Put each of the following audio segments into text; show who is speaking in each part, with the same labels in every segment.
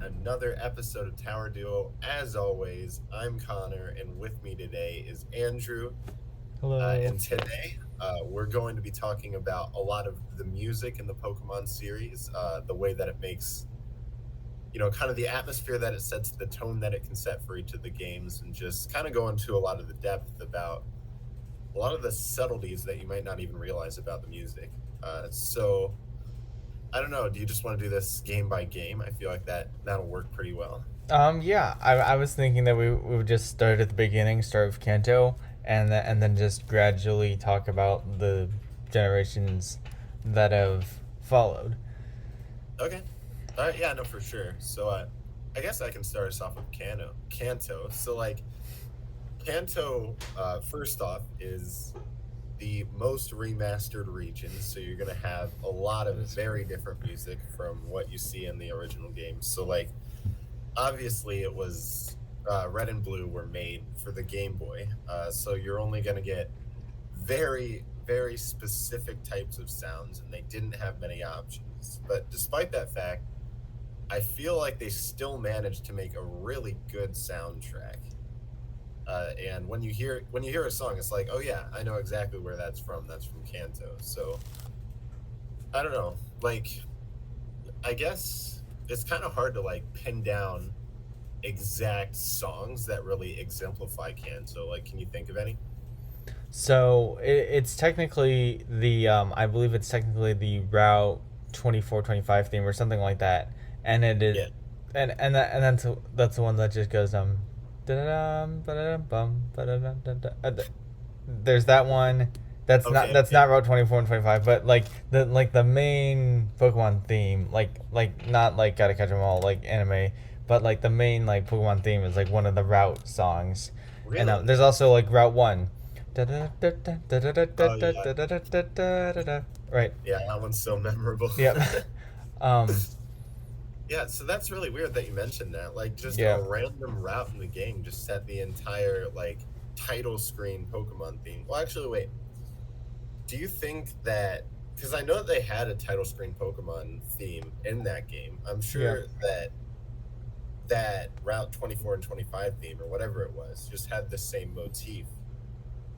Speaker 1: another episode of Tower Duo. As always, I'm Connor, and with me today is Andrew.
Speaker 2: Hello.
Speaker 1: And today, we're going to be talking about a lot of the music in the Pokemon series, the way that it makes, kind of the atmosphere that it sets, the tone that it can set for each of the games, and just kind of go into a lot of the depth about a lot of the subtleties that you might not even realize about the music. So I don't know. Do you just want to do this game by game? I feel like that'll work pretty well.
Speaker 2: Yeah, I was thinking that we would just start at the beginning, start with Kanto, and then just gradually talk about the generations that have followed.
Speaker 1: Okay. All right. Yeah. No, for sure. So, I guess I can start us off with Kanto. So, like, Kanto, first off, is the most remastered region. So you're gonna have a lot of
Speaker 2: That is
Speaker 1: very different music from what you see in the original game. So, like, obviously, it was Red and Blue were made for the Game Boy. So you're only gonna get very, very specific types of sounds, and they didn't have many options. But despite that fact, I feel like they still managed to make a really good soundtrack. And when you hear a song, it's like, oh yeah, I know exactly where that's from. That's from Kanto. So I don't know. Like, I guess it's kind of hard to like pin down exact songs that really exemplify Kanto. Like, can you think of any?
Speaker 2: so it's technically the I believe it's technically the Route 2425 theme or something like that, and it is,
Speaker 1: Yeah.
Speaker 2: and that's the one that just goes da-da-dum, ba-da-dum, bum, ba-da-dum, da-da. There's that one.
Speaker 1: Okay.
Speaker 2: That's
Speaker 1: Yeah.
Speaker 2: not Route 24 and 25, but like the main Pokemon theme, like not like Gotta Catch 'Em All like anime, but like the main like Pokemon theme is like one of the Route songs, and
Speaker 1: Really?
Speaker 2: there's also like Route 1.
Speaker 1: Oh yeah.
Speaker 2: Right.
Speaker 1: Yeah. That one's so memorable.
Speaker 2: Yep. um
Speaker 1: Yeah, so that's really weird that you mentioned that. Like, just a
Speaker 2: yeah.
Speaker 1: random route in the game just set the entire like title screen Pokemon theme. Well, actually, wait. Do you think that because I know that they had a title screen Pokemon theme in that game, I'm
Speaker 2: Yeah.
Speaker 1: sure that Route 24 and 25 theme or whatever it was just had the same motif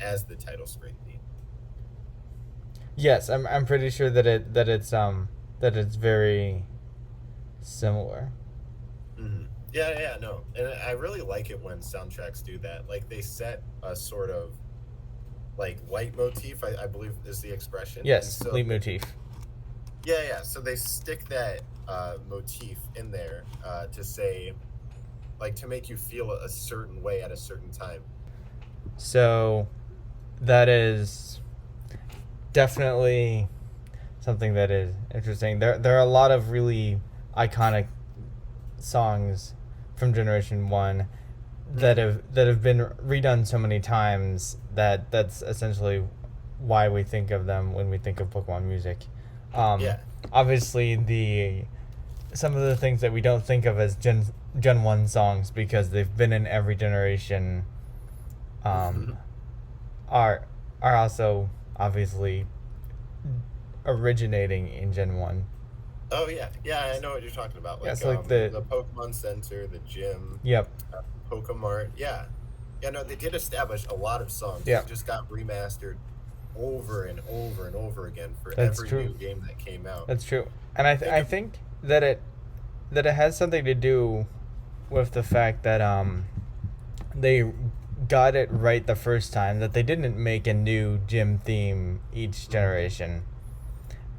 Speaker 1: as the title screen theme.
Speaker 2: Yes, I'm pretty sure that it's very similar.
Speaker 1: Yeah, yeah, no. And I really like it when soundtracks do that. Like, they set a sort of like leitmotif, I believe is the expression. And
Speaker 2: Yes,
Speaker 1: so
Speaker 2: leitmotif.
Speaker 1: yeah, yeah. So they stick that motif in there to say, like, to make you feel a certain way at a certain time.
Speaker 2: So that is definitely something that is interesting. There are a lot of really iconic songs from Generation One
Speaker 1: Hmm.
Speaker 2: that have been redone so many times that that's essentially why we think of them when we think of Pokemon music. Um,
Speaker 1: Yeah.
Speaker 2: Obviously, the some of the things that we don't think of as Gen One songs because they've been in every generation um,
Speaker 1: Hmm.
Speaker 2: are also obviously originating in Gen One.
Speaker 1: Oh yeah, yeah. I know what you're talking about.
Speaker 2: Yeah,
Speaker 1: Like
Speaker 2: so like the
Speaker 1: the Pokemon Center, the gym,
Speaker 2: yep,
Speaker 1: Pokemart. Yeah, yeah. No, they did establish a lot of songs that
Speaker 2: yep,
Speaker 1: just got remastered over and over and over again for
Speaker 2: that's
Speaker 1: every
Speaker 2: true.
Speaker 1: new game that came out.
Speaker 2: That's true, and
Speaker 1: Think
Speaker 2: I
Speaker 1: of
Speaker 2: think that it has something to do with the fact that they got it right the first time, that they didn't make a new gym theme each
Speaker 1: Mhm.
Speaker 2: generation.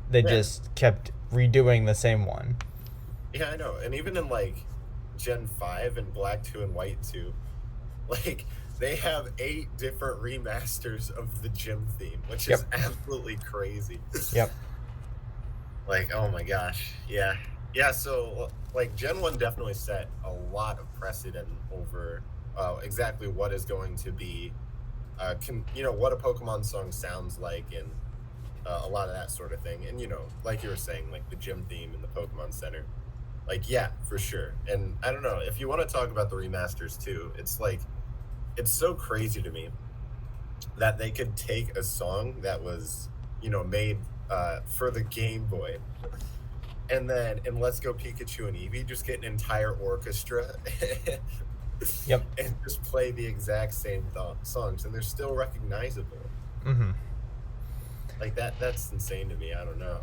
Speaker 2: They
Speaker 1: Yeah,
Speaker 2: just kept redoing the same one.
Speaker 1: yeah, I know. And even in like Gen 5 and Black 2 and White 2, like they have 8 different remasters of the gym theme, which is
Speaker 2: Yep.
Speaker 1: absolutely crazy.
Speaker 2: Yep.
Speaker 1: Like, oh my gosh. Yeah. Yeah, so like Gen 1 definitely set a lot of precedent over exactly what is going to be what a Pokemon song sounds like, and a lot of that sort of thing. And like you were saying, like the gym theme in the Pokemon Center. Like, yeah, for sure. And I don't know, if you want to talk about the remasters too, it's like it's so crazy to me that they could take a song that was, made for the Game Boy And then in Let's Go Pikachu and Eevee, just get an entire orchestra
Speaker 2: Yep.
Speaker 1: and just play the exact same songs, and they're still recognizable.
Speaker 2: Mm-hmm.
Speaker 1: Like that's insane to me. I don't know.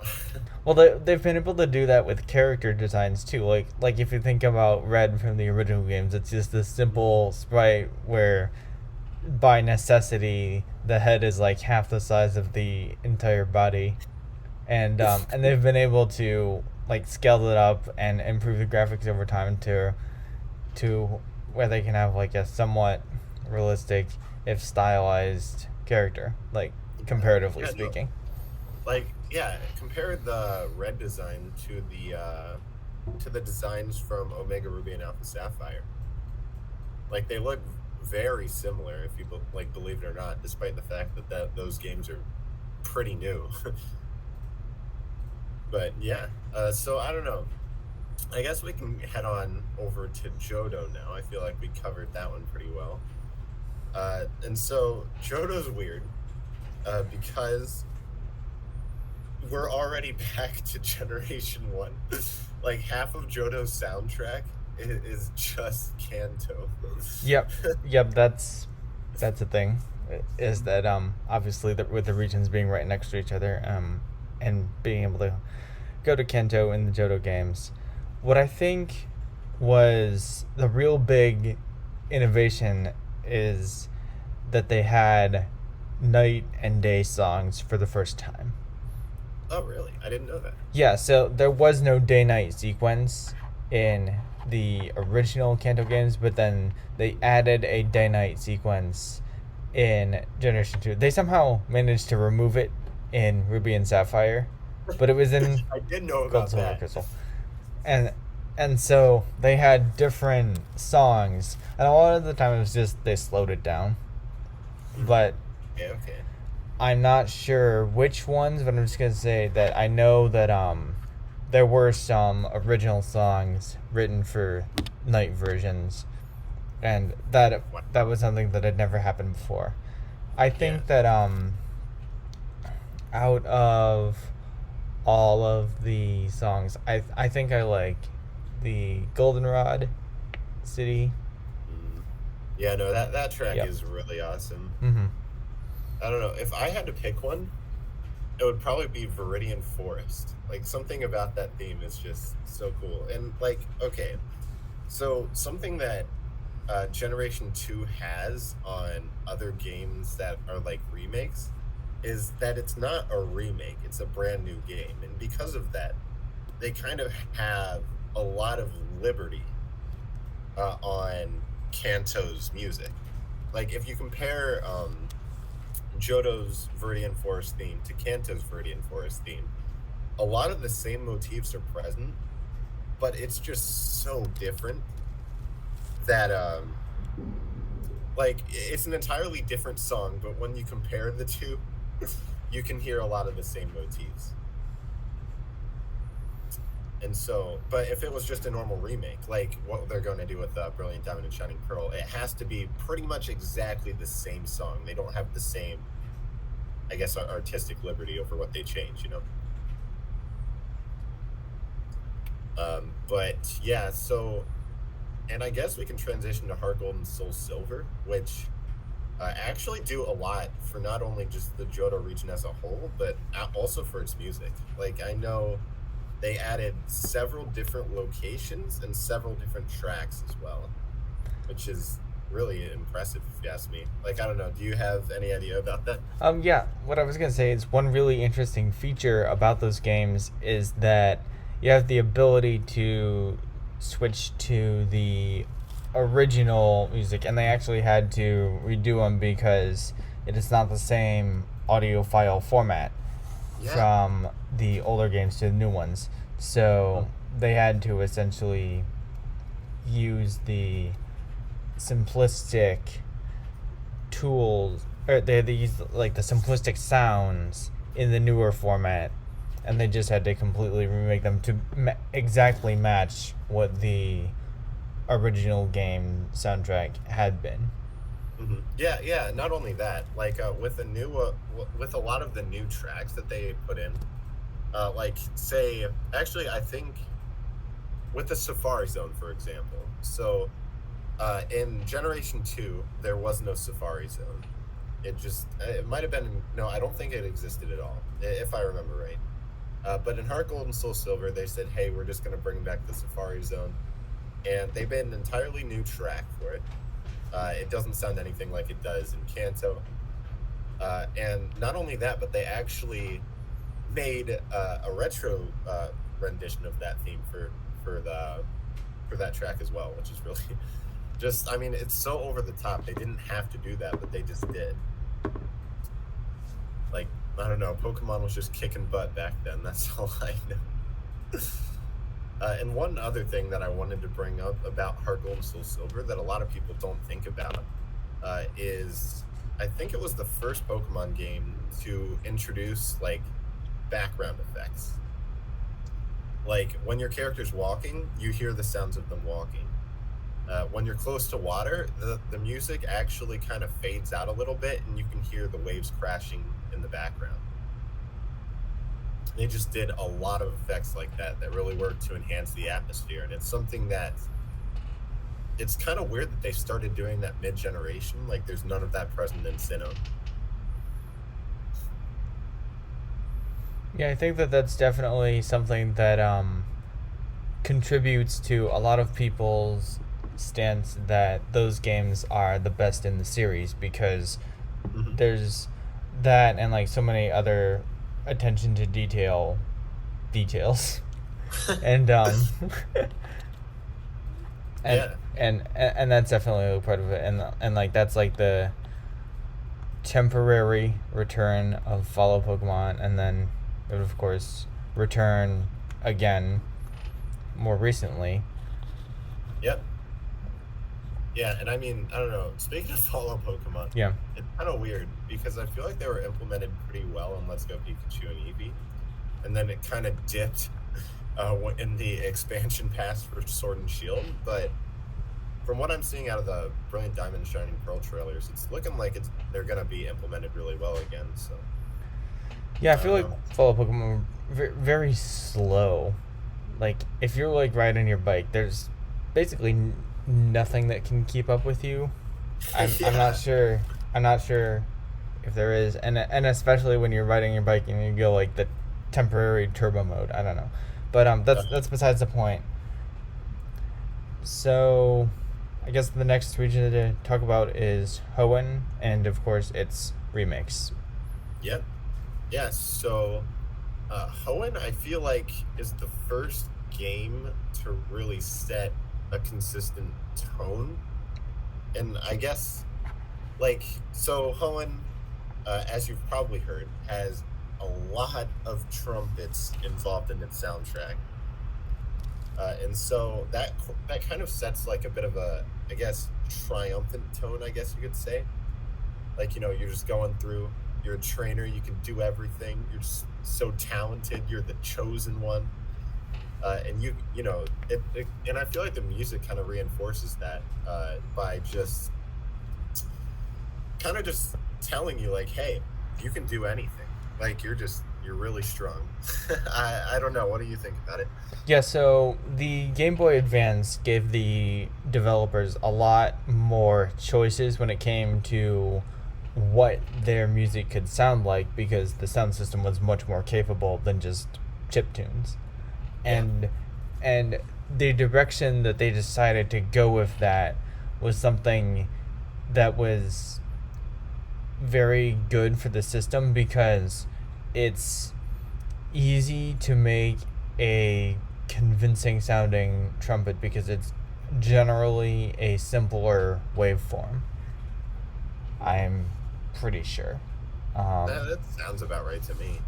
Speaker 2: Well, they've been able to do that with character designs too. Like if you think about Red from the original games, it's just this simple sprite where, by necessity, the head is like half the size of the entire body, and they've been able to like scale it up and improve the graphics over time to where they can have like a somewhat realistic, if stylized, character, like comparatively
Speaker 1: Yeah, no,
Speaker 2: speaking.
Speaker 1: like yeah, compare the red design to the designs from Omega Ruby and Alpha Sapphire. Like they look very similar, if you like believe it or not, despite the fact that those games are pretty new. But yeah, so I don't know. I guess we can head on over to Johto now. I feel like we covered that one pretty well. And so Johto's weird because we're already back to Generation 1. Like half of Johto's soundtrack is just Kanto.
Speaker 2: Yep, yep. That's a thing. Is that obviously with the regions being right next to each other, and being able to go to Kanto in the Johto games. What I think was the real big innovation is that they had night and day songs for the first time.
Speaker 1: Oh, really? I didn't know that.
Speaker 2: Yeah, so there was no day night sequence in the original Kanto games, but then they added a day night sequence in Generation 2. They somehow managed to remove it in Ruby and Sapphire, but it was in
Speaker 1: I did know
Speaker 2: Gold,
Speaker 1: about
Speaker 2: Silver,
Speaker 1: that.
Speaker 2: Crystal. And so they had different songs, and a lot of the time it was just they slowed it down. But
Speaker 1: Okay, okay.
Speaker 2: I'm not sure which ones, but I'm just gonna say that I know that there were some original songs written for night versions, and that was something that had never happened before. I think that out of all of the songs, I think I like the Goldenrod City.
Speaker 1: Yeah, no, that track
Speaker 2: Yep.
Speaker 1: is really awesome.
Speaker 2: Mm-hmm.
Speaker 1: I don't know. If I had to pick one, it would probably be Viridian Forest. Like something about that theme is just so cool. And like, okay, so something that Generation 2 has on other games that are like remakes is that it's not a remake, it's a brand new game. And because of that, they kind of have a lot of liberty on Kanto's music. Like if you compare Johto's Viridian Forest theme to Kanto's Viridian Forest theme, a lot of the same motifs are present, but it's just so different that like it's an entirely different song, but when you compare the two, you can hear a lot of the same motifs. And so, but if it was just a normal remake, like what they're going to do with Brilliant Diamond and Shining Pearl, it has to be pretty much exactly the same song. They don't have the same, I guess, artistic liberty over what they change, you know? But yeah, so, and I guess we can transition to Heart Gold and Soul Silver, which actually do a lot for not only just the Johto region as a whole, but also for its music. Like, I know they added several different locations and several different tracks as well, which is really impressive if you ask me. Like, I don't know, do you have any idea about that?
Speaker 2: Yeah, what I was gonna say is one really interesting feature about those games is that you have the ability to switch to the original music, and they actually had to redo them because it is not the same audio file format from the older games to the new ones. So they had to essentially use the simplistic tools, or they had to use like the simplistic sounds in the newer format, and they just had to completely remake them to exactly match what the original game soundtrack had been.
Speaker 1: Mm-hmm. Yeah. Not only that, like with the new, with a lot of the new tracks that they put in, Like, say, actually, I think with the Safari Zone, for example. So, in Generation 2, there was no Safari Zone. It might have been, no, I don't think it existed at all, if I remember right. But in Heart Gold and Soul Silver, they said, hey, we're just going to bring back the Safari Zone. And they made an entirely new track for it. It doesn't sound anything like it does in Kanto. And not only that, but they actually made a retro rendition of that theme for that track as well, which is really just, I mean, it's so over the top. They didn't have to do that, but they just did. Like, I don't know, Pokemon was just kicking butt back then. That's all I know. And one other thing that I wanted to bring up about Heart Gold and Soul Silver that a lot of people don't think about is I think it was the first Pokemon game to introduce like background effects. Like when your character's walking, you hear the sounds of them walking. When you're close to water, the music actually kind of fades out a little bit and you can hear the waves crashing in the background. They just did a lot of effects like that really worked to enhance the atmosphere. And it's something that it's kind of weird that they started doing that mid-generation. Like there's none of that present in Sinnoh.
Speaker 2: Yeah, I think that that's definitely something that contributes to a lot of people's stance that those games are the best in the series, because there's that and like so many other attention to details and
Speaker 1: Yeah.
Speaker 2: and that's definitely a part of it, and like that's like the temporary return of follow Pokemon, and then it would of course return again more recently.
Speaker 1: Yep. Yeah, and I mean, I don't know. Speaking of follow Pokemon,
Speaker 2: Yeah.
Speaker 1: it's kind of weird because I feel like they were implemented pretty well in Let's Go Pikachu and Eevee, and then it kind of dipped in the expansion pass for Sword and Shield. But from what I'm seeing out of the Brilliant Diamond and Shining Pearl trailers, it's looking like they're gonna be implemented really well again. So
Speaker 2: Yeah, I feel like follow Pokemon are very slow. Like if you're like riding your bike, there's basically nothing that can keep up with you. I'm not sure. I'm not sure if there is, and especially when you're riding your bike and you go like the temporary turbo mode. I don't know, but that's besides the point. So, I guess the next region to talk about is Hoenn, and of course its remix.
Speaker 1: Yep. Yeah. So Hoenn, I feel like, is the first game to really set a consistent tone. And I guess, like, so Hoenn, as you've probably heard, has a lot of trumpets involved in its soundtrack. And so that kind of sets like a bit of a, I guess, triumphant tone, I guess you could say. Like, you know, you're just going through, you're a trainer, you can do everything, you're just so talented, you're the chosen one. And you know, and I feel like the music kind of reinforces that by just kind of just telling you like, hey, you can do anything. Like you're really strong. I don't know. What do you think about it?
Speaker 2: Yeah, so the Game Boy Advance gave the developers a lot more choices when it came to what their music could sound like, because the sound system was much more capable than just chiptunes. And the direction that they decided to go with that was something that was very good for the system, because it's easy to make a convincing sounding trumpet because it's generally a simpler waveform. I'm pretty sure.
Speaker 1: That sounds about right to me.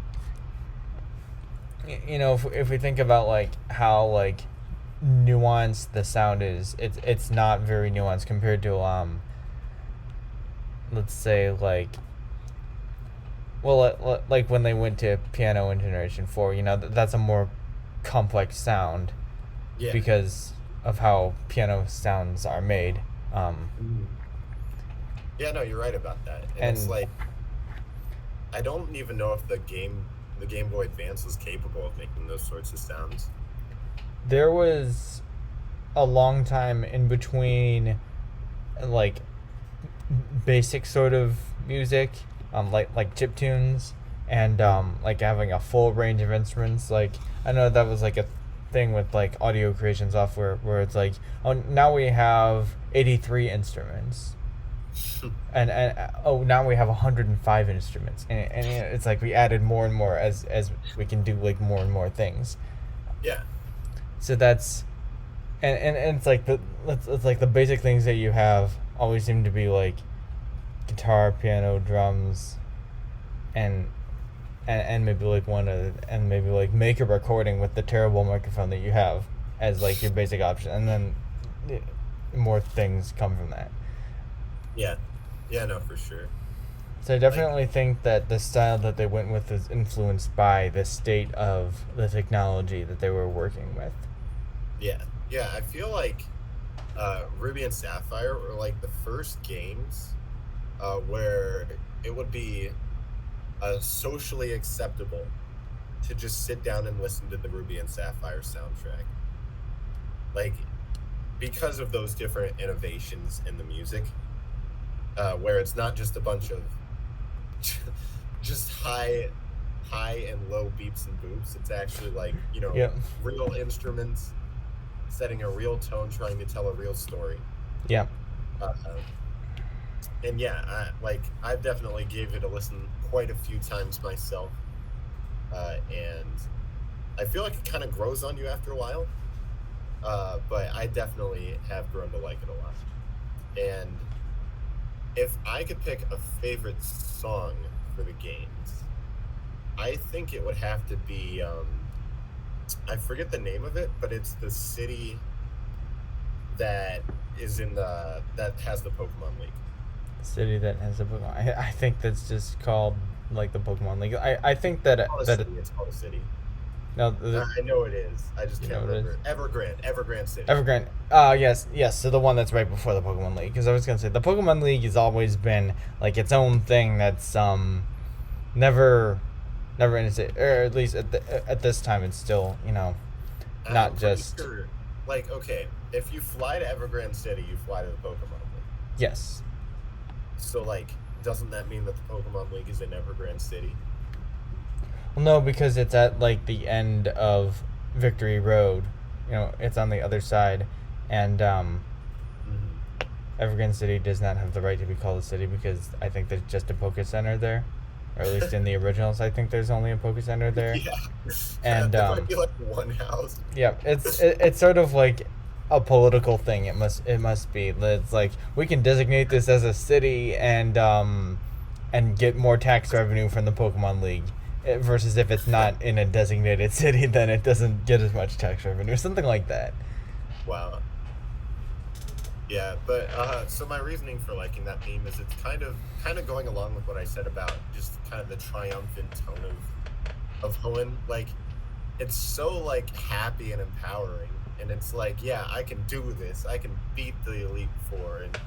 Speaker 2: You know, if we think about like how like nuanced the sound is, it's not very nuanced compared to let's say like, well, like when they went to piano in Generation 4, you know, that's a more complex sound.
Speaker 1: Yeah.
Speaker 2: Because of how piano sounds are made.
Speaker 1: Yeah, no, you're right about that. And it's like, I don't even know if the game the Game Boy Advance was capable of making those sorts of sounds.
Speaker 2: There was a long time in between, like, basic sort of music, like chip tunes, and like having a full range of instruments. Like, I know that was like a thing with like audio creation software where it's like, oh, now we have 83 instruments, and oh, now we have 105 instruments, and it's like we added more and more as we can do like more and more things.
Speaker 1: Yeah.
Speaker 2: So that's, and it's like it's like the basic things that you have always seem to be like guitar, piano, drums, and and maybe like one of, and maybe like make a recording with the terrible microphone that you have as like your basic option, and then more things come from that.
Speaker 1: Yeah. Yeah, no, for sure.
Speaker 2: So I definitely think that the style that they went with is influenced by the state of the technology that they were working with.
Speaker 1: Yeah. Yeah, I feel like Ruby and Sapphire were like the first games where it would be socially acceptable to just sit down and listen to the Ruby and Sapphire soundtrack. Like, because of those different innovations in the music, where it's not just a bunch of just high and low beeps and boops. It's actually like,
Speaker 2: Yep.
Speaker 1: real instruments setting a real tone, trying to tell a real story.
Speaker 2: Yeah.
Speaker 1: Uh, and yeah, I've definitely gave it a listen quite a few times myself, and I feel like it kind of grows on you after a while. But I definitely have grown to like it a lot. And if I could pick a favorite song for the games, I think it would have to be I forget the name of it, but it's the city that is in that has the Pokemon League.
Speaker 2: City that has a Pokemon. I think that's just called like the Pokemon League. I think that
Speaker 1: It's called a city.
Speaker 2: No,
Speaker 1: I know it is. I just
Speaker 2: You
Speaker 1: can't
Speaker 2: know what it
Speaker 1: remember. Evergrande City.
Speaker 2: Evergrande. Yes. So the one that's right before the Pokemon League, because I was gonna say the Pokemon League has always been like its own thing. That's never in its, or at least at this time it's still
Speaker 1: I'm
Speaker 2: not
Speaker 1: pretty
Speaker 2: just
Speaker 1: sure, like, okay, if you fly to Evergrande City, you fly to the Pokemon League.
Speaker 2: yes.
Speaker 1: So, like, doesn't that mean that the Pokemon League is in Evergrande City?
Speaker 2: Well, no, because it's at like the end of Victory Road. It's on the other side, and Evergrande City does not have the right to be called a city because I think there's just a Poké Center there, or at least in the originals, I think there's only a Poké Center there.
Speaker 1: Yeah.
Speaker 2: And
Speaker 1: there might be like one house.
Speaker 2: Yeah, it's sort of like a political thing. It must be. It's like we can designate this as a city and get more tax revenue from the Pokemon League. Versus if it's not in a designated city, then it doesn't get as much tax revenue, something like that.
Speaker 1: Wow. Yeah, but so my reasoning for liking that theme is it's kind of going along with what I said about just kind of the triumphant tone of Hoenn. Like, it's so like happy and empowering, and it's like, yeah, I can do this. I can beat the Elite Four and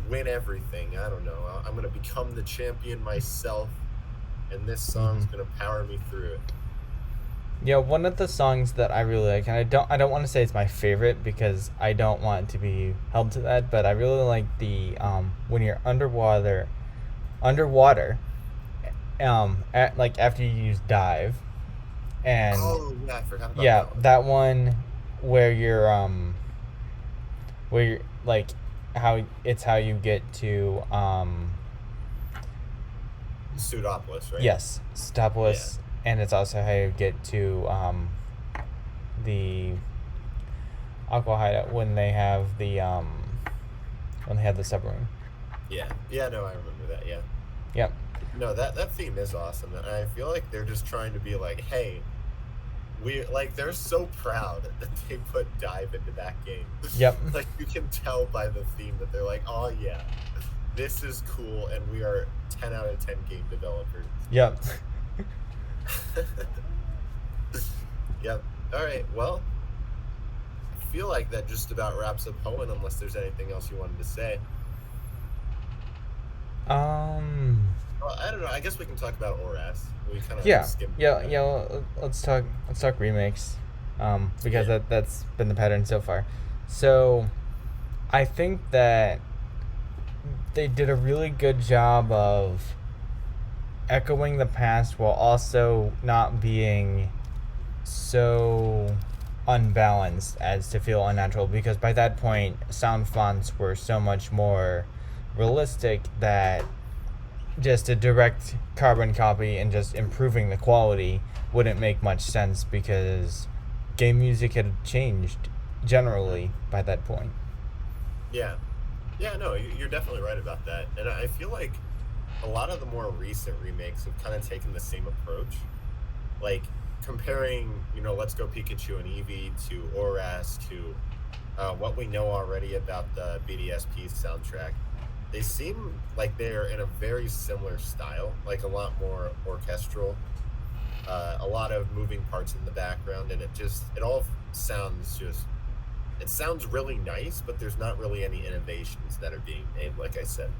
Speaker 1: win everything. I don't know. I'm gonna become the champion myself, and this song's gonna power me through it.
Speaker 2: Yeah, one of the songs that I really like, and I don't want to say it's my favorite because I don't want to be held to that, but I really like the when you're underwater, at like after you use dive, and
Speaker 1: Oh yeah, I forgot about
Speaker 2: that one where you're like how you get to
Speaker 1: Pseudopolis, right?
Speaker 2: yes, Stopolis, and it's also how you get to the Aqua Hideout when they have the submarine.
Speaker 1: Yeah. Yeah, no, I remember that, yeah.
Speaker 2: Yep.
Speaker 1: No, that theme is awesome, and I feel like they're just trying to be like, hey, they're so proud that they put dive into that game.
Speaker 2: Yep.
Speaker 1: Like, you can tell by the theme that they're like, oh yeah, this is cool, and we are 10 out of 10 game developers.
Speaker 2: Yep.
Speaker 1: Yep. All right, well, I feel like that just about wraps up Hoenn, unless there's anything else you wanted to say. Well, I don't know. I guess we can talk about Oras. We kind of
Speaker 2: Yeah,
Speaker 1: skimmed
Speaker 2: yeah,
Speaker 1: that.
Speaker 2: yeah. Let's talk remakes, because
Speaker 1: Yeah.
Speaker 2: that's been the pattern so far. So I think that they did a really good job of echoing the past while also not being so unbalanced as to feel unnatural, because by that point sound fonts were so much more realistic that just a direct carbon copy and just improving the quality wouldn't make much sense, because game music had changed
Speaker 1: Mhm.
Speaker 2: generally by that point.
Speaker 1: Yeah. Yeah, no, you're definitely right about that. And I feel like a lot of the more recent remakes have kind of taken the same approach. Like comparing, Let's Go Pikachu and Eevee to Oras to what we know already about the BDSP soundtrack. They seem like they're in a very similar style, like a lot more orchestral, a lot of moving parts in the background, and it all it sounds really nice, but there's not really any innovations that are being made, like I said.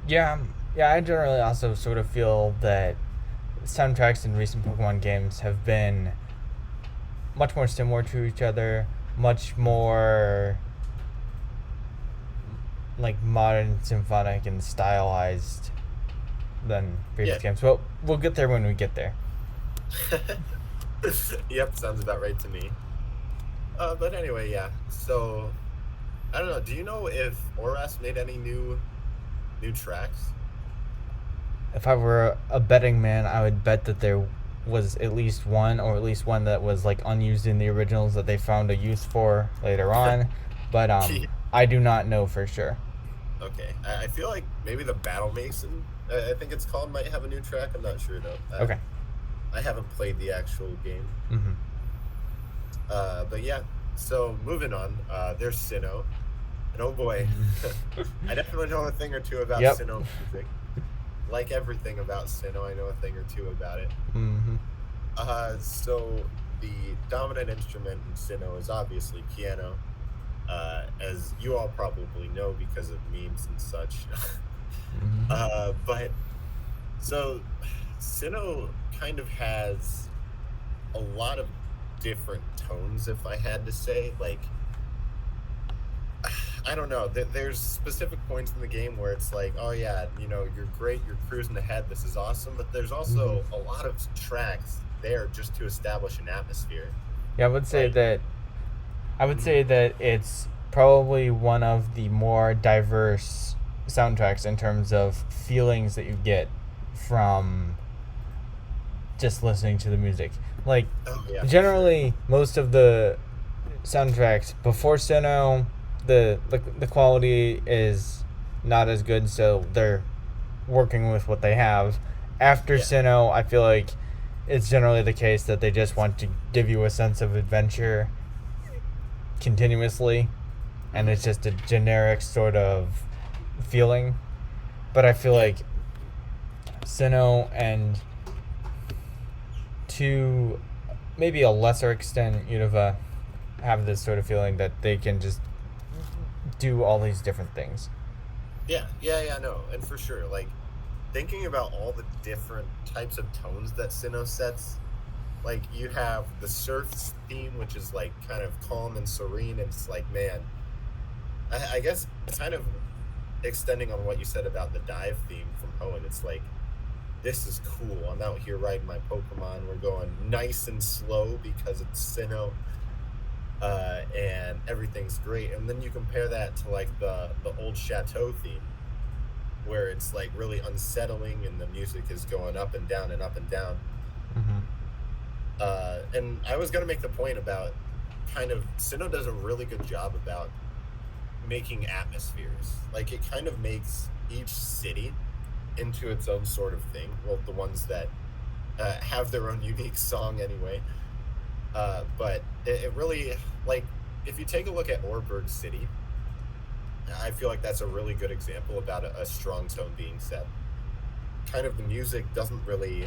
Speaker 2: Yeah, yeah, I generally also sort of feel that soundtracks in recent Pokemon games have been much more similar to each other, much more like modern, symphonic, and stylized than previous
Speaker 1: Yeah.
Speaker 2: games. Well, we'll get there when we get there.
Speaker 1: Yep, sounds about right to me. But anyway, yeah. So I don't know. Do you know if Oras made any new tracks?
Speaker 2: If I were a betting man, I would bet that there was at least one, or at least one that was like unused in the originals that they found a use for later on. But I do not know for sure.
Speaker 1: Okay, I feel like maybe the Battle Mason, I think it's called, might have a new track. I'm not sure though.
Speaker 2: Okay.
Speaker 1: I haven't played the actual game.
Speaker 2: Mm-hmm.
Speaker 1: But yeah. So moving on, there's Sinnoh, and oh boy, I definitely know a thing or two about
Speaker 2: Yep.
Speaker 1: Sinnoh music. Like everything about Sinnoh, I know a thing or two about it.
Speaker 2: Mm-hmm.
Speaker 1: So the dominant instrument in Sinnoh is obviously piano, as you all probably know because of memes and such.
Speaker 2: Mm-hmm.
Speaker 1: But so Sinnoh kind of has a lot of different tones, if I had to say. Like, I don't know. There's specific points in the game where it's like, oh yeah, you're great, you're cruising ahead, this is awesome. But there's
Speaker 2: Mm-hmm.
Speaker 1: also a lot of tracks there just to establish an atmosphere.
Speaker 2: Yeah, I would say
Speaker 1: Like,
Speaker 2: that
Speaker 1: mhm,
Speaker 2: it's probably one of the more diverse soundtracks in terms of feelings that you get from just listening to the music. Like,
Speaker 1: oh yeah, for sure.
Speaker 2: generally, most of the soundtracks before Sinnoh, the quality is not as good, so they're working with what they have. After
Speaker 1: Yeah.
Speaker 2: Sinnoh, I feel like it's generally the case that they just want to give you a sense of adventure continuously, and
Speaker 1: Hmm.
Speaker 2: it's just a generic sort of feeling. But I feel
Speaker 1: Yeah.
Speaker 2: like Sinnoh, and to maybe a lesser extent Unova, have this sort of feeling that they can just do all these different things.
Speaker 1: Yeah. Yeah. Yeah. No, and for sure, like thinking about all the different types of tones that Sinnoh sets. Like you have the surf theme, which is like kind of calm and serene. And it's like, man, I guess kind of extending on what you said about the dive theme from Hoenn. It's like, this is cool. I'm out here riding my Pokemon. We're going nice and slow because it's Sinnoh, and everything's great. And then you compare that to like the old Chateau theme, where it's like really unsettling and the music is going up and down and up and down.
Speaker 2: Mm-hmm.
Speaker 1: And I was gonna make the point about kind of Sinnoh does a really good job about making atmospheres. Like it kind of makes each city into its own sort of thing. Well, the ones that have their own unique song anyway. But it really, like, if you take a look at Orberg City, I feel like that's a really good example about a strong tone being set. Kind of the music doesn't really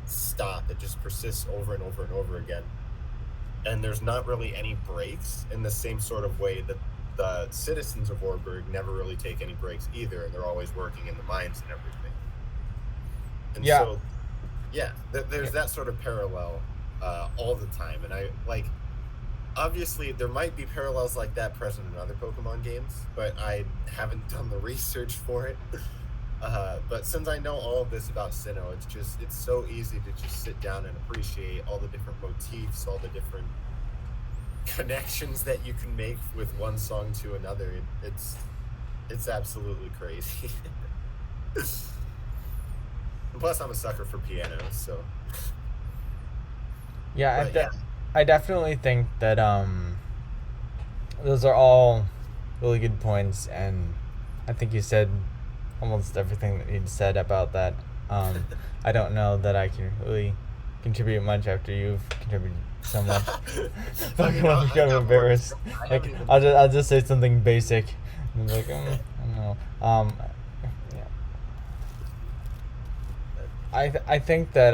Speaker 1: stop; it just persists over and over and over again. And there's not really any breaks in the same sort of way that the citizens of Orberg never really take any breaks either, and they're always working in the mines and everything. And
Speaker 2: Yeah.
Speaker 1: so, yeah,
Speaker 2: Yeah.
Speaker 1: there's that sort of parallel all the time. And I like, obviously, there might be parallels like that present in other Pokemon games, but I haven't done the research for it. But since I know all of this about Sinnoh, it's so easy to just sit down and appreciate all the different motifs, all the different connections that you can make with one song to another. It's absolutely crazy. And plus, I'm a sucker for piano, so.
Speaker 2: Yeah,
Speaker 1: But yeah,
Speaker 2: I definitely think that those are all really good points, and I think you said almost everything that you said about that. I don't know that I can really contribute much after you've contributed so much. But
Speaker 1: I
Speaker 2: I'm
Speaker 1: mean,
Speaker 2: kind
Speaker 1: I
Speaker 2: of
Speaker 1: got more to
Speaker 2: embarrassed.
Speaker 1: say. I
Speaker 2: Like
Speaker 1: haven't even.
Speaker 2: I'll just say something basic. And I'm like, I don't know. Yeah. I think that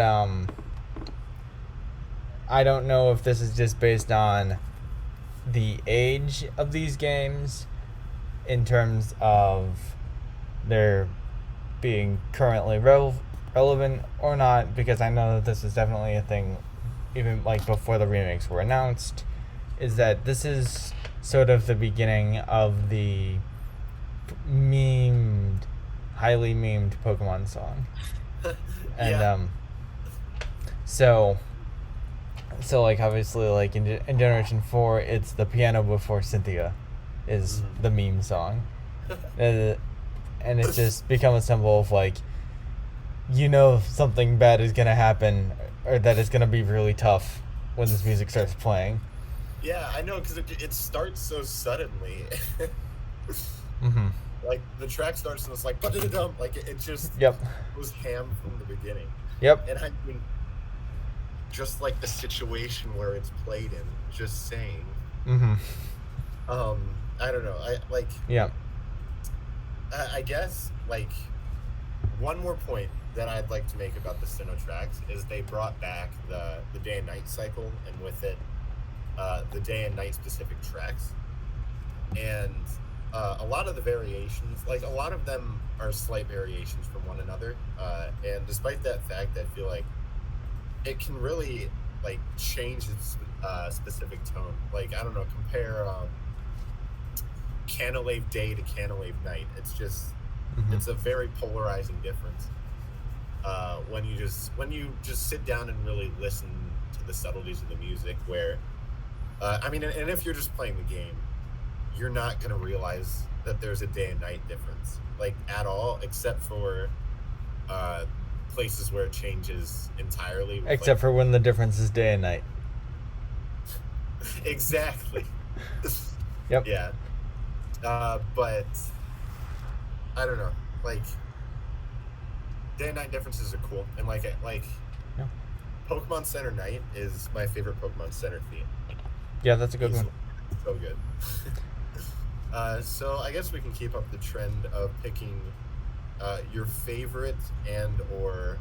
Speaker 2: I don't know if this is just based on the age of these games in terms of their being currently relevant or not, because I know that this is definitely a thing even like before the remakes were announced, is that this is sort of the beginning of the memed highly memed Pokemon song. And
Speaker 1: Yeah.
Speaker 2: so like obviously like in generation 4 it's the piano before Cynthia is
Speaker 1: Mhm.
Speaker 2: the meme song. And it's just become a symbol of like, something bad is gonna happen, or that it's gonna be really tough when this music starts playing.
Speaker 1: Yeah, I know, because it starts so suddenly.
Speaker 2: Mm-hmm.
Speaker 1: Like the track starts and it's like dum, like it just
Speaker 2: Yep.
Speaker 1: goes ham from the beginning.
Speaker 2: Yep.
Speaker 1: And I mean, just like the situation where it's played in, just saying.
Speaker 2: Mm-hmm.
Speaker 1: I don't know. I like.
Speaker 2: Yep.
Speaker 1: I guess like one more point that I'd like to make about the Sinnoh tracks is they brought back the day and night cycle, and with it, the day and night specific tracks. And a lot of the variations, like a lot of them are slight variations from one another. And despite that fact, I feel like it can really like change its specific tone. Like, I don't know, compare Canalave Day to Canalave Night.
Speaker 2: Mm-hmm.
Speaker 1: It's a very polarizing difference. When you just sit down and really listen to the subtleties of the music, where I mean, and if you're just playing the game, you're not going to realize that there's a day and night difference, like at all, except for uh, places where it changes entirely. With like,
Speaker 2: Except for when the difference is day and night.
Speaker 1: exactly.
Speaker 2: Yep.
Speaker 1: Yeah. But I don't know. Like, day and night differences are cool, and like
Speaker 2: Yeah.
Speaker 1: Pokemon Center Night is my favorite Pokemon Center theme.
Speaker 2: Yeah, that's a good one.
Speaker 1: Easily, it's so good. So I guess we can keep up the trend of picking your favorite and or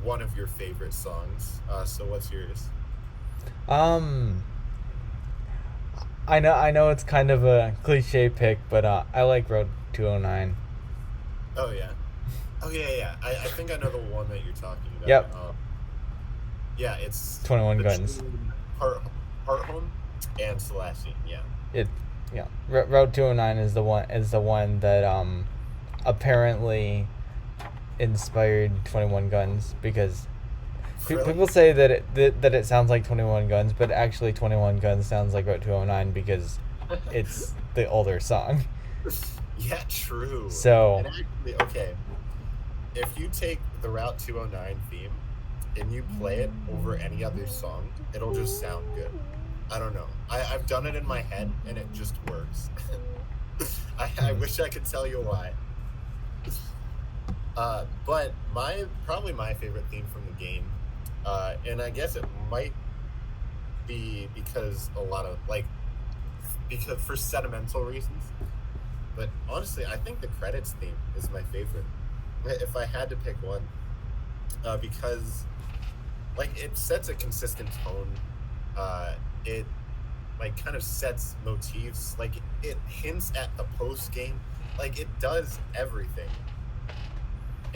Speaker 1: one of your favorite songs. So what's yours?
Speaker 2: Um, I know it's kind of a cliche pick, but I like Road 209.
Speaker 1: Oh yeah. Oh yeah, yeah. I think I know the one that you're talking about.
Speaker 2: Yep.
Speaker 1: Yeah, it's
Speaker 2: 21
Speaker 1: the
Speaker 2: Guns.
Speaker 1: tune Heart Home and Celestian. Yeah.
Speaker 2: It Yeah. Road 209 is the one that apparently inspired 21 Guns, because
Speaker 1: Really?
Speaker 2: people say that it sounds like 21 Guns, but actually 21 Guns sounds like Route 209 because it's the older song.
Speaker 1: Yeah, true.
Speaker 2: So,
Speaker 1: And actually, okay, if you take the Route 209 theme and you play it over any other song, it'll just sound good. I don't know. I've done it in my head and it just works. I wish I could tell you why. But probably my favorite theme from the game, and I guess it might be because a lot of like because for sentimental reasons. But honestly, I think the credits theme is my favorite. If I had to pick one, because like it sets a consistent tone. It like kind of sets motifs. Like it hints at the post game. Like it does everything.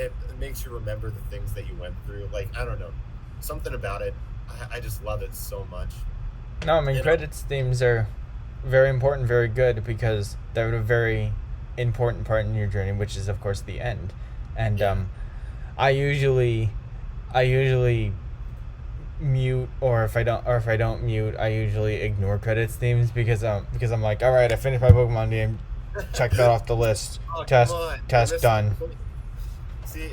Speaker 1: it makes you remember the things that you went through. Like, I don't know, something about it. I just love it so much.
Speaker 2: No, I mean
Speaker 1: And
Speaker 2: credits themes are very important, very good because they're a very important part in your journey, which is of course the end. And
Speaker 1: yeah,
Speaker 2: I usually, I usually mute, or if I don't mute, I usually ignore credits themes because I'm like, all right, I finished my Pokemon game, check that off the list.
Speaker 1: oh come
Speaker 2: Task
Speaker 1: on, you're
Speaker 2: task
Speaker 1: missing the
Speaker 2: done.
Speaker 1: point. See,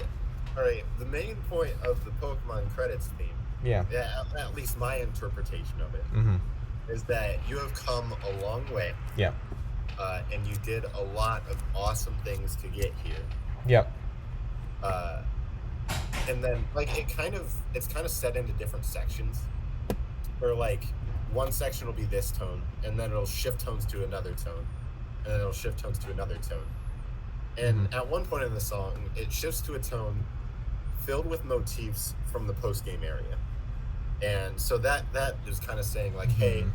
Speaker 1: all right, the main point of the Pokemon credits theme,
Speaker 2: Yeah.
Speaker 1: yeah, at least my interpretation of it,
Speaker 2: Mhm.
Speaker 1: is that you have come a long way,
Speaker 2: Yeah.
Speaker 1: and you did a lot of awesome things to get here.
Speaker 2: Yep.
Speaker 1: Uh, and then like it's kind of set into different sections, where like one section will be this tone, and then it'll shift tones to another tone, and then it'll shift tones to another tone. And
Speaker 2: Mhm.
Speaker 1: at one point in the song, it shifts to a tone filled with motifs from the post game area. And so that is kind of saying like, hey,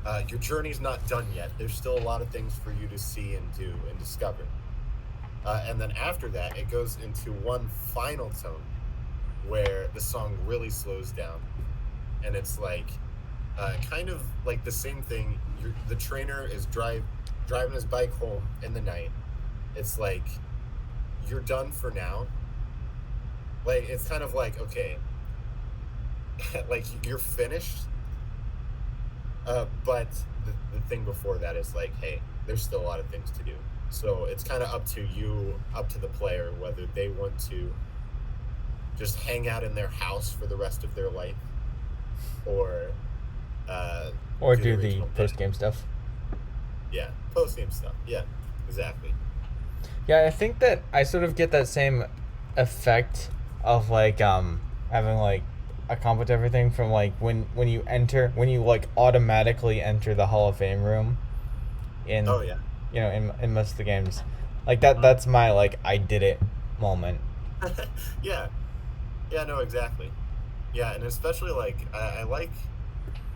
Speaker 2: Mhm.
Speaker 1: your journey's not done yet. There's still a lot of things for you to see and do and discover. And then after that, it goes into one final tone where the song really slows down, and it's like kind of like the same thing. The trainer is driving his bike home in the night. It's like you're done for now. Like it's kind of like okay, like you're finished. But the thing before that is like, hey, there's still a lot of things to do. So it's kind of up to you, up to the player, whether they want to just hang out in their house for the rest of their life, or uh,
Speaker 2: Or
Speaker 1: do the
Speaker 2: do the
Speaker 1: regional
Speaker 2: post
Speaker 1: bit.
Speaker 2: game stuff.
Speaker 1: Yeah, post game stuff. Yeah, exactly.
Speaker 2: Yeah, I think that I sort of get that same effect of like having like accomplished everything from like when you like automatically enter the Hall of Fame room in
Speaker 1: Oh yeah.
Speaker 2: in most of the games. Like that's my like I did it moment.
Speaker 1: Yeah, yeah, no, exactly. Yeah, and especially like I like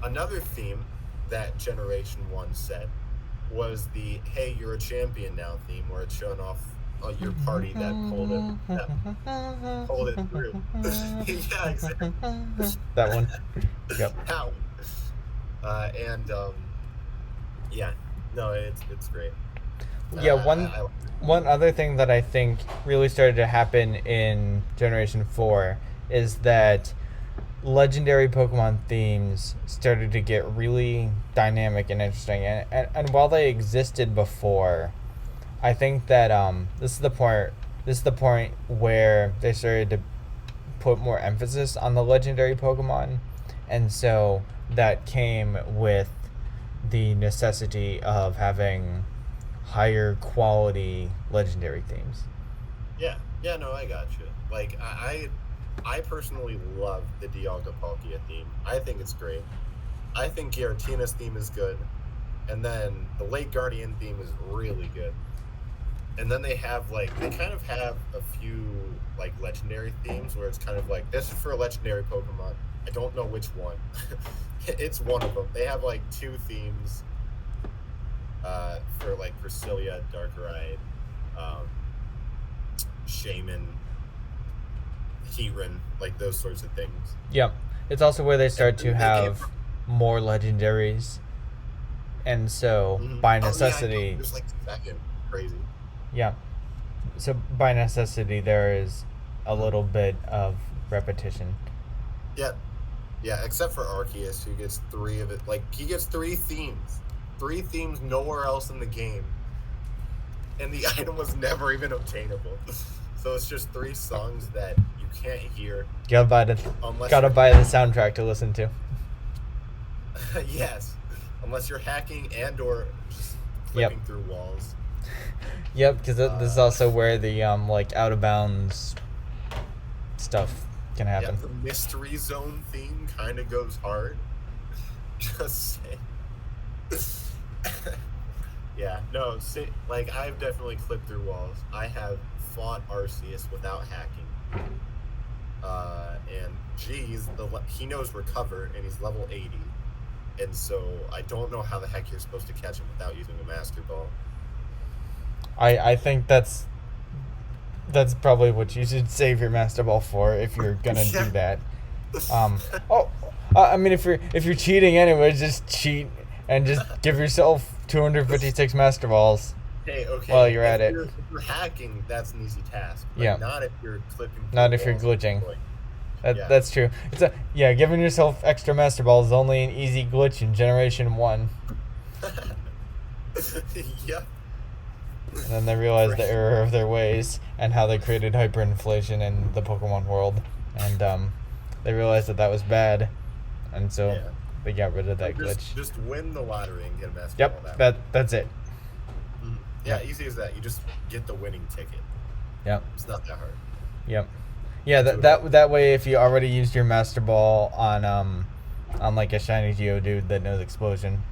Speaker 1: another theme that Generation One set was the "Hey, you're a champion now" theme, where it's showing off your party that pulled it through. Yeah, exactly.
Speaker 2: That one. Yep.
Speaker 1: That one. And yeah, no, it's great, and
Speaker 2: Yeah,
Speaker 1: I
Speaker 2: one other thing that I think really started to happen in Generation 4 is that legendary Pokemon themes started to get really dynamic and interesting. And while they existed before, I think that this is the point where they started to put more emphasis on the legendary Pokemon. And so that came with the necessity of having higher quality legendary themes.
Speaker 1: yeah, yeah, no, I got you. Like I personally love the Dialga Palkia theme. I think it's great. I think Giratina's theme is good, and then the Lake Guardian theme is really good. And then they kind of have a few like legendary themes where it's kind of like this is for a legendary Pokemon. I don't know which one. It's one of them. They have like two themes for like Cresselia, Darkrai, um, Shaman, Heatran, like those sorts of things.
Speaker 2: Yep. It's also where they
Speaker 1: And
Speaker 2: start to
Speaker 1: then they gave
Speaker 2: have more legendaries. And so
Speaker 1: mhm.
Speaker 2: by
Speaker 1: Oh yeah, I know.
Speaker 2: necessity,
Speaker 1: There's like second crazy.
Speaker 2: yeah. So by necessity there is a
Speaker 1: Mhm.
Speaker 2: little bit of repetition.
Speaker 1: Yeah, yeah, except for Arceus, who gets three of it. Like he gets three themes nowhere else in the game, and the item was never even obtainable. So it's just three songs that you can't hear
Speaker 2: Gotta buy the
Speaker 1: unless
Speaker 2: gotta
Speaker 1: you're
Speaker 2: buy the soundtrack to listen to.
Speaker 1: yes, unless you're hacking and or just
Speaker 2: Yep.
Speaker 1: flipping through walls.
Speaker 2: Yep, because this is
Speaker 1: Uh,
Speaker 2: also where the like out of bounds stuff can
Speaker 1: yeah,
Speaker 2: happen.
Speaker 1: the mystery zone theme kind of goes hard. Just saying. Yeah, no, see, like I've definitely clipped through walls. I have fought Arceus without hacking. And geez, he knows recover, and he's level 80. And so I don't know how the heck you're supposed to catch him without using a Master Ball.
Speaker 2: I think that's That's probably what you should save your Master Ball for if you're gonna do
Speaker 1: Yeah.
Speaker 2: that. Um, oh, I mean, if you're cheating anyway, just cheat and just give yourself 256 Master Balls
Speaker 1: Hey,
Speaker 2: while
Speaker 1: okay.
Speaker 2: you're at it.
Speaker 1: If you're hacking, that's an easy task, but
Speaker 2: Yeah,
Speaker 1: not if you're clipping through
Speaker 2: not if you're
Speaker 1: walls and
Speaker 2: glitching.
Speaker 1: destroying. Yeah.
Speaker 2: That's true. Yeah, giving yourself extra Master Balls is only an easy glitch in Generation 1.
Speaker 1: Yep.
Speaker 2: And then they realized the error of their ways and how they created hyperinflation in the Pokemon world. And they realized that was bad. And so
Speaker 1: Yeah.
Speaker 2: they got rid of that
Speaker 1: Just,
Speaker 2: glitch.
Speaker 1: just win the lottery and get a Master Ball
Speaker 2: Yep,
Speaker 1: that way.
Speaker 2: that's it.
Speaker 1: Yeah,
Speaker 2: Yep.
Speaker 1: easy as that. You just get the winning ticket.
Speaker 2: Yep.
Speaker 1: It's not that hard.
Speaker 2: Yep. Yeah, that way, if you already used your Master Ball on like a shiny Geodude that knows Explosion,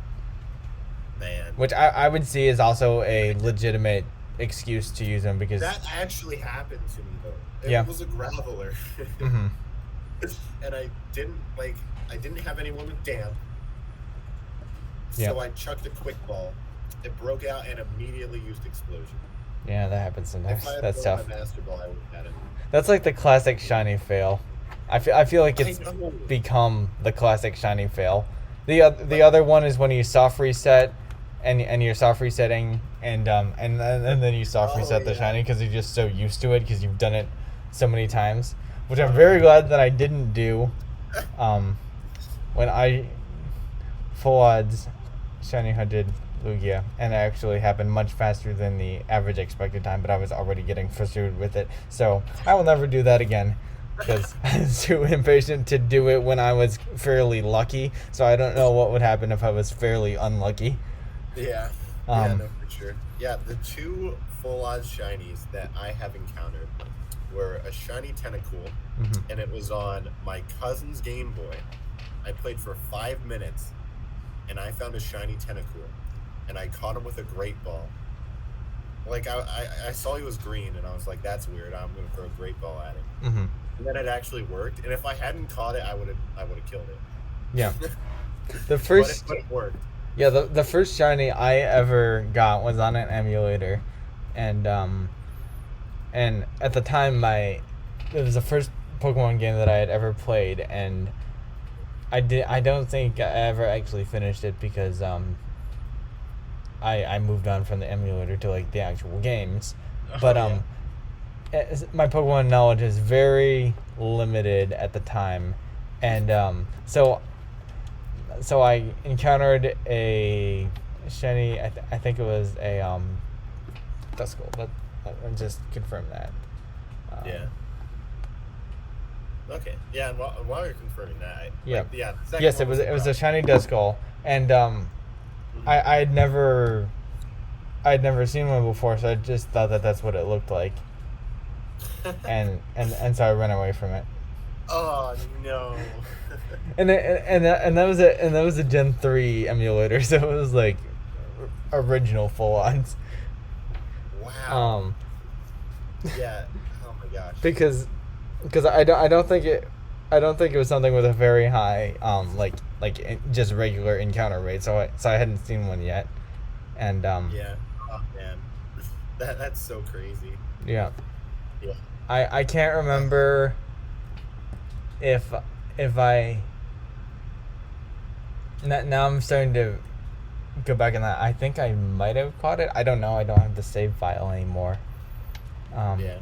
Speaker 1: Man.
Speaker 2: which I would see is also a legitimate excuse to use them because
Speaker 1: That actually happened to me though. It
Speaker 2: Yeah.
Speaker 1: was a graveler.
Speaker 2: Mhm.
Speaker 1: And I didn't have anyone with damp. So
Speaker 2: Yeah.
Speaker 1: I chucked a quick ball. It broke out and immediately used explosion.
Speaker 2: Yeah, that happens sometimes.
Speaker 1: If I had
Speaker 2: That's
Speaker 1: thrown
Speaker 2: tough.
Speaker 1: my Master Ball, I would have had it.
Speaker 2: That's like the classic shiny fail. I feel like it's
Speaker 1: I know.
Speaker 2: become the classic shiny fail. The other one is when you soft reset, and you're soft resetting, and then you soft
Speaker 1: Oh,
Speaker 2: reset the
Speaker 1: yeah.
Speaker 2: shiny because you're just so used to it because you've done it so many times. Which I'm very glad that I didn't do. When I full odds shiny hunted Lugia, and it actually happened much faster than the average expected time, but I was already getting frustrated with it. So I will never do that again because I was too impatient to do it when I was fairly lucky. So I don't know what would happen if I was fairly unlucky.
Speaker 1: Yeah.
Speaker 2: Um,
Speaker 1: No, for sure. Yeah, the two full odds shinies that I have encountered were a shiny Tentacool,
Speaker 2: Mhm.
Speaker 1: and it was on my cousin's Game Boy. I played for 5 minutes, and I found a shiny Tentacool, and I caught him with a Great Ball. Like, I saw he was green, and I was like, that's weird. I'm going to throw a Great Ball at him.
Speaker 2: Mhm.
Speaker 1: And then it actually worked, and if I hadn't caught it, I would have killed it.
Speaker 2: Yeah. The first
Speaker 1: But it worked.
Speaker 2: Yeah, the first shiny I ever got was on an emulator, and at the time it was the first Pokemon game that I had ever played, and I don't think I ever actually finished it because I moved on from the emulator to like the actual games, but
Speaker 1: yeah.
Speaker 2: my Pokemon knowledge is very limited at the time, and so I encountered a shiny. I think it was a Duskull. But I'll just confirm that.
Speaker 1: Yeah. Okay. Yeah, and while you're confirming that,
Speaker 2: Yeah.
Speaker 1: the second
Speaker 2: Yes,
Speaker 1: one
Speaker 2: it was a
Speaker 1: about-
Speaker 2: shiny Duskull, and I had never seen one before, so I just thought that that's what it looked like, and so I ran away from it.
Speaker 1: Oh no.
Speaker 2: And that was a Gen 3 emulator, so it was like original full odds.
Speaker 1: Wow. Yeah. Oh my gosh.
Speaker 2: Because I don't think it was something with a very high just regular encounter rate, so I hadn't seen one yet, and
Speaker 1: Yeah. Oh man. That's so crazy.
Speaker 2: yeah.
Speaker 1: Yeah.
Speaker 2: I can't remember if I now I'm starting to go back in that. I think I might have caught it. I don't know. I don't have the save file anymore.
Speaker 1: Yeah.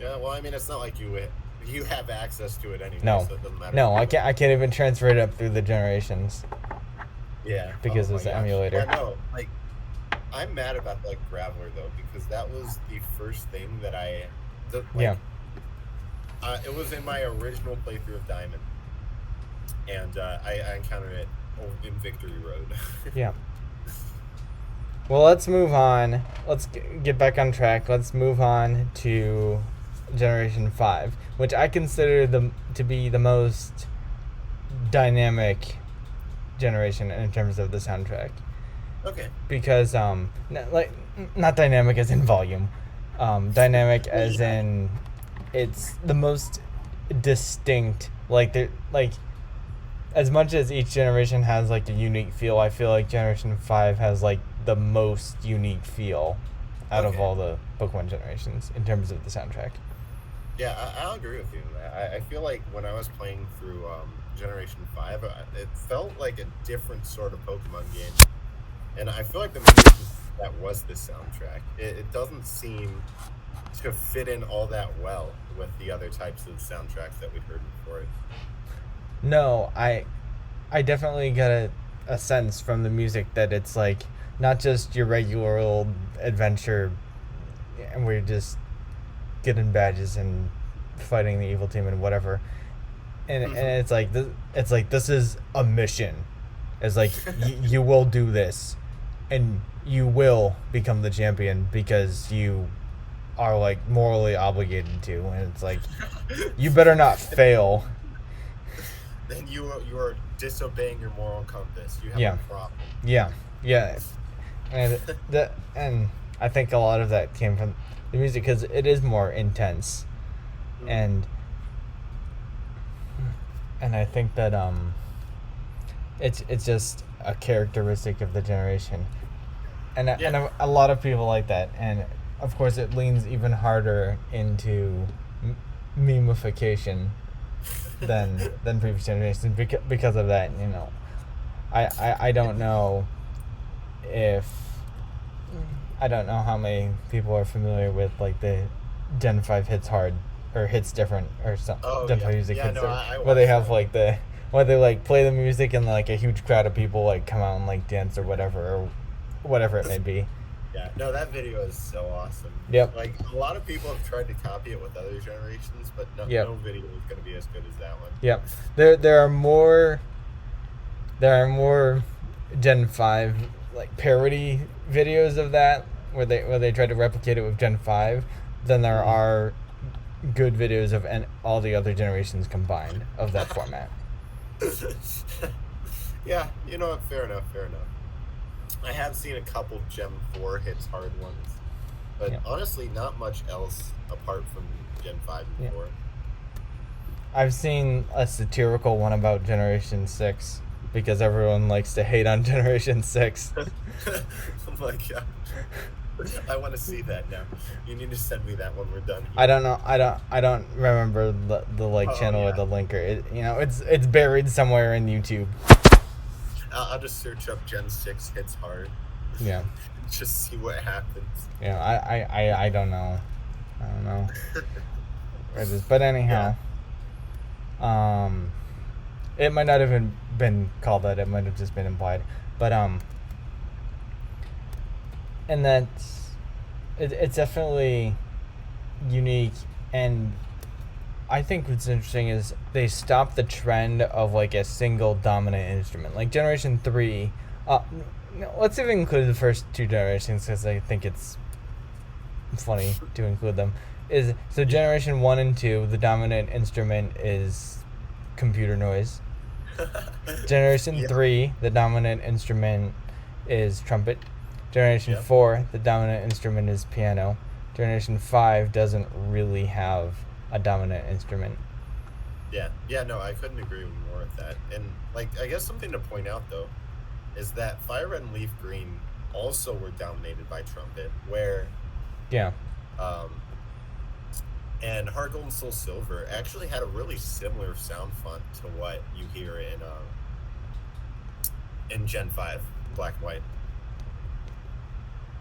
Speaker 1: Yeah. Well, I mean, it's not like you have access to it anyway.
Speaker 2: No.
Speaker 1: So it doesn't matter.
Speaker 2: No, I can't even transfer it up through the generations.
Speaker 1: Yeah.
Speaker 2: Because
Speaker 1: Oh
Speaker 2: it's
Speaker 1: my
Speaker 2: an
Speaker 1: gosh.
Speaker 2: emulator.
Speaker 1: Yeah, no, like I'm mad about like Graveler though, because that was the first thing that
Speaker 2: Yeah.
Speaker 1: It was in my original playthrough of Diamond, and I encountered it in Victory Road.
Speaker 2: Yeah. Well, let's move on. Let's get back on track. Let's move on to Generation 5, which I consider to be the most dynamic generation in terms of the soundtrack.
Speaker 1: Okay.
Speaker 2: Because not dynamic as in volume, dynamic as in it's the most distinct. As much as each generation has like a unique feel, I feel like Generation 5 has like the most unique feel out of
Speaker 1: Okay.
Speaker 2: all the Pokemon generations in terms of the soundtrack.
Speaker 1: Yeah, I'll agree with you on that. I feel like when I was playing through Generation 5, it felt like a different sort of Pokemon game. And I feel like the main reason that was the soundtrack. It doesn't seem to fit in all that well with the other types of soundtracks that we'd heard before it.
Speaker 2: No, I definitely get a sense from the music that it's like not just your regular old adventure, and we're just getting badges and fighting the evil team and whatever. And it's like this is a mission. It's like you will do this, and you will become the champion because you are like morally obligated to. And it's like you better not fail.
Speaker 1: Then you are disobeying your moral compass. You have
Speaker 2: Yeah.
Speaker 1: a problem.
Speaker 2: Yeah, yeah, and and I think a lot of that came from the music because it is more intense, and I think that it's just a characteristic of the generation, and
Speaker 1: Yeah.
Speaker 2: a lot of people like that, and of course it leans even harder into memification than previous generations because of that. You know, I don't know if I don't know how many people are familiar with like the Gen 5 hits hard or hits different or some
Speaker 1: Oh
Speaker 2: Gen
Speaker 1: yeah.
Speaker 2: 5 music
Speaker 1: Yeah,
Speaker 2: hits
Speaker 1: no,
Speaker 2: different,
Speaker 1: I
Speaker 2: where they
Speaker 1: watched
Speaker 2: have
Speaker 1: that.
Speaker 2: like where they like play the music and like a huge crowd of people like come out and like dance or whatever it may be.
Speaker 1: Yeah, no, that video is so awesome.
Speaker 2: Yep.
Speaker 1: Like a lot of people have tried to copy it with other generations, but
Speaker 2: Yep.
Speaker 1: no video is going to be as good as that one.
Speaker 2: Yep. There are more Gen 5 like parody videos of that where they try to replicate it with Gen 5 than there are good videos of all the other generations combined of that format.
Speaker 1: Yeah, you know what? Fair enough. Fair enough. I have seen a couple Gem 4 hits hard ones, but
Speaker 2: Yeah.
Speaker 1: honestly, not much else apart from Gen 5 and
Speaker 2: Yeah.
Speaker 1: 4.
Speaker 2: I've seen a satirical one about Generation 6 because everyone likes to hate on Generation 6.
Speaker 1: Oh my god. I want to see that now. You need to send me that when we're done here.
Speaker 2: I don't know. I don't remember the like
Speaker 1: Oh,
Speaker 2: channel or
Speaker 1: yeah.
Speaker 2: the link or it. You know, it's buried somewhere in YouTube.
Speaker 1: I'll just search up Gen 6 hits hard.
Speaker 2: Yeah.
Speaker 1: Just see what happens.
Speaker 2: Yeah. I don't know. I don't know. Where it is. But anyhow, it might not have been called that. It might have just been implied. But and that's it's definitely unique, and I think what's interesting is they stopped the trend of like a single dominant instrument. Like Generation 3, let's even include the first two generations because I think it's funny to include them. So Generation 1 and 2, the dominant instrument is computer noise. Generation
Speaker 1: Yeah.
Speaker 2: 3, the dominant instrument is trumpet. Generation
Speaker 1: Yep.
Speaker 2: 4, the dominant instrument is piano. Generation 5 doesn't really have a dominant instrument.
Speaker 1: Yeah, no, I couldn't agree more with that. And like, I guess something to point out though is that Fire Red and Leaf Green also were dominated by trumpet, where
Speaker 2: Yeah.
Speaker 1: and Heart Gold and Soul Silver actually had a really similar sound font to what you hear in Gen 5, Black and White.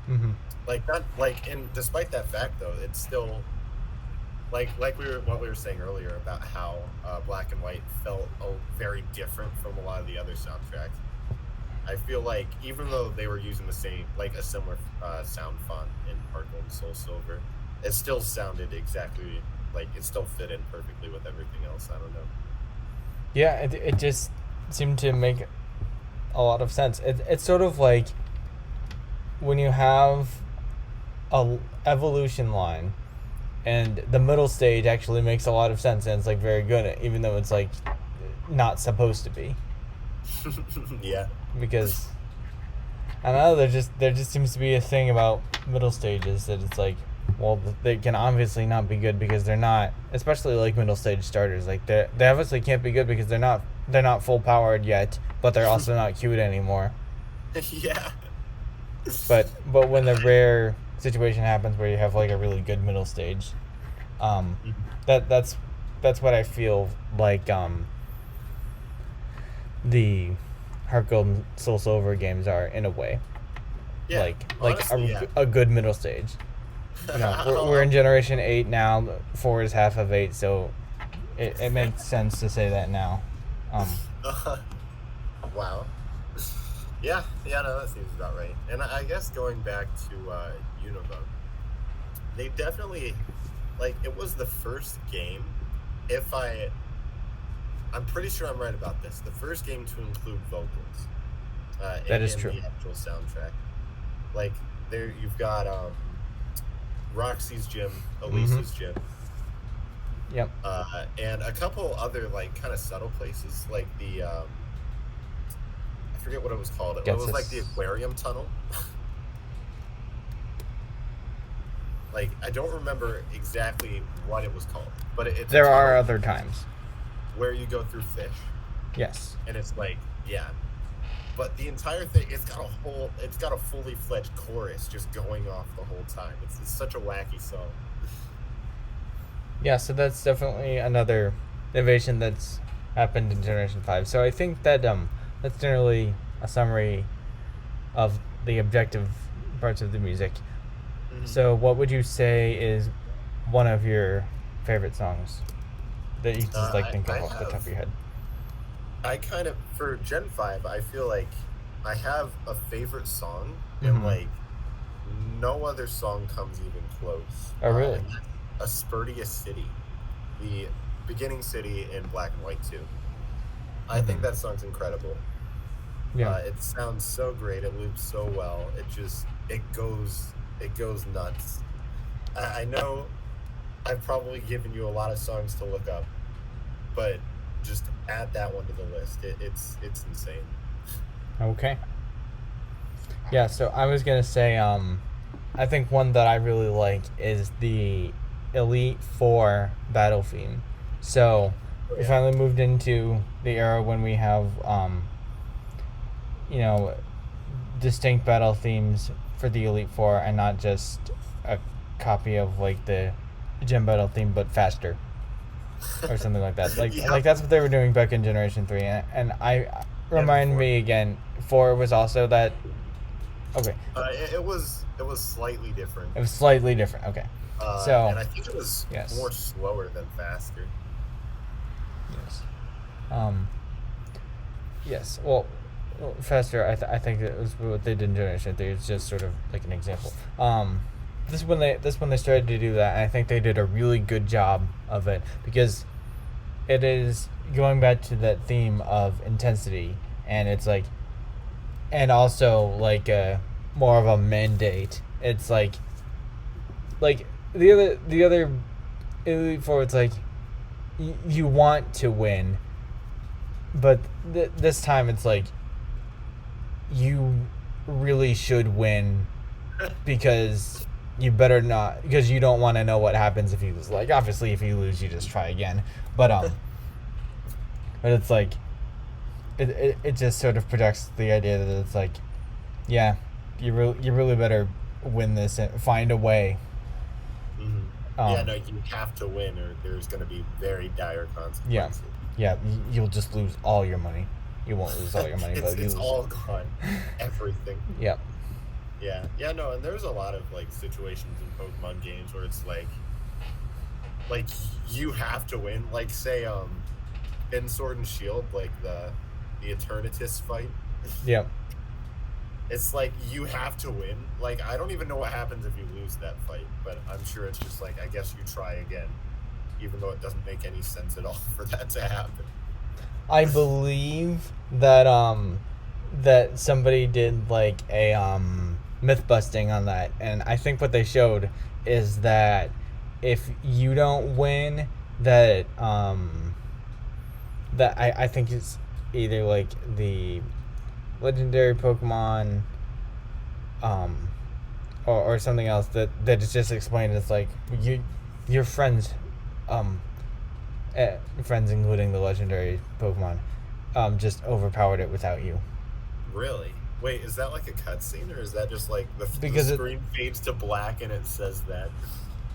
Speaker 2: Mm-hmm.
Speaker 1: Like not like, and despite that fact though, it's still like what we were saying earlier about how Black and White felt very different from a lot of the other soundtracks. I feel like even though they were using the same, like a similar sound font in Heart Gold and Soul Silver, it still sounded exactly like it still fit in perfectly with everything else. I don't know.
Speaker 2: Yeah, it just seemed to make a lot of sense. It's sort of like when you have a evolution line and the middle stage actually makes a lot of sense and it's like very good even though it's like not supposed to be,
Speaker 1: Yeah.
Speaker 2: because I don't know, there just seems to be a thing about middle stages that it's like, well, they can obviously not be good because they're not, especially like middle stage starters, like they obviously can't be good because they're not full powered yet, but they're also not cute anymore.
Speaker 1: Yeah.
Speaker 2: But when the rare situation happens where you have like a really good middle stage. Um,
Speaker 1: Mhm.
Speaker 2: that's what I feel like the Heart Gold and Soul Silver games are in a way.
Speaker 1: Yeah,
Speaker 2: Like
Speaker 1: honestly, yeah.
Speaker 2: a good middle stage. You know, we're in
Speaker 1: I'll give you.
Speaker 2: generation 8 now. 4 is half of 8, so it makes sense to say that now. Um,
Speaker 1: Wow. Yeah, yeah, no, that seems about right. And I guess going back to Unova, they definitely like it was the first game. If I'm pretty sure I'm right about this. The first game to include vocals
Speaker 2: that is
Speaker 1: in
Speaker 2: true.
Speaker 1: the actual soundtrack. Like there, you've got Roxy's gym,
Speaker 2: Mm-hmm.
Speaker 1: Elisa's gym,
Speaker 2: Yep.
Speaker 1: and a couple other like kind of subtle places, like the I forget what it was called. It
Speaker 2: Gets
Speaker 1: was like the
Speaker 2: us.
Speaker 1: aquarium tunnel. Like I don't remember exactly what it was called, but it's a
Speaker 2: There are
Speaker 1: tunnel
Speaker 2: other times.
Speaker 1: where you go through fish,
Speaker 2: Yes.
Speaker 1: and it's like yeah. But the entire thing, it's got a fully fledged chorus just going off the whole time. It's such a wacky song.
Speaker 2: Yeah, so that's definitely another innovation that's happened in Generation 5. So I think that that's generally a summary of the objective parts of the music.
Speaker 1: Mhm.
Speaker 2: So what would you say is one of your favorite songs that you just like think
Speaker 1: I
Speaker 2: of off the top
Speaker 1: have
Speaker 2: of your head?
Speaker 1: I kind of for Gen 5, I feel like I have a favorite song and
Speaker 2: Mm-hmm.
Speaker 1: like no other song comes even close.
Speaker 2: Oh, really?
Speaker 1: And that's Aspertia City, the beginning city in Black and White 2. I
Speaker 2: Mm-hmm.
Speaker 1: think that song's incredible.
Speaker 2: Yeah.
Speaker 1: It sounds so great. It loops so well. It goes nuts. I know I've probably given you a lot of songs to look up, but just add that one to the list. It's insane.
Speaker 2: Okay. Yeah, so I was gonna say, I think one that I really like is the Elite Four battle theme. So
Speaker 1: Oh
Speaker 2: we
Speaker 1: yeah.
Speaker 2: finally moved into the era when we have, you know, distinct battle themes for the Elite Four, and not just a copy of like the gym battle theme, but faster or something like that. Like
Speaker 1: Yep.
Speaker 2: that's what they were doing back in Generation 3, and I
Speaker 1: Yeah,
Speaker 2: remind
Speaker 1: before.
Speaker 2: me again. 4 was also that. Okay,
Speaker 1: It was slightly different.
Speaker 2: it was slightly different. Okay, so
Speaker 1: And I think it was more
Speaker 2: yes,
Speaker 1: slower than faster.
Speaker 2: yes, um, yes. Well, faster. I think it was what they did in Generation 3. It's just sort of like an example. This when they started to do that, and I think they did a really good job of it because it is going back to that theme of intensity, and it's and also like more of a mandate. It's like the other Elite Four. It's like you want to win, but this time it's like you really should win because you better not, because you don't want to know what happens if you lose. Like obviously if you lose you just try again, but but it's like it just sort of projects the idea that it's like yeah, you really better win this and find a way.
Speaker 1: Hmm. Yeah,
Speaker 2: um
Speaker 1: no, you have to win, or there's going to be very dire
Speaker 2: yeah,
Speaker 1: consequences.
Speaker 2: yeah, you'll just lose all your money. You won't lose all your money, but you
Speaker 1: It's
Speaker 2: lose
Speaker 1: all gone, everything.
Speaker 2: yep.
Speaker 1: Yeah, yeah, no, and there's a lot of like situations in Pokemon games where it's like you have to win. Like say in Sword and Shield, like the Eternatus fight.
Speaker 2: Yep.
Speaker 1: It's like you have to win. Like I don't even know what happens if you lose that fight, but I'm sure it's just like I guess you try again, even though it doesn't make any sense at all for that to happen.
Speaker 2: I believe that that somebody did like a myth busting on that, and I think what they showed is that if you don't win, that I think it's either like the legendary Pokemon um or something else that is just explained as like your friends um friends including the legendary Pokemon just overpowered it without you.
Speaker 1: Really? Wait, is that like a cutscene, or is that just like the
Speaker 2: because it
Speaker 1: screen fades to black and it says that?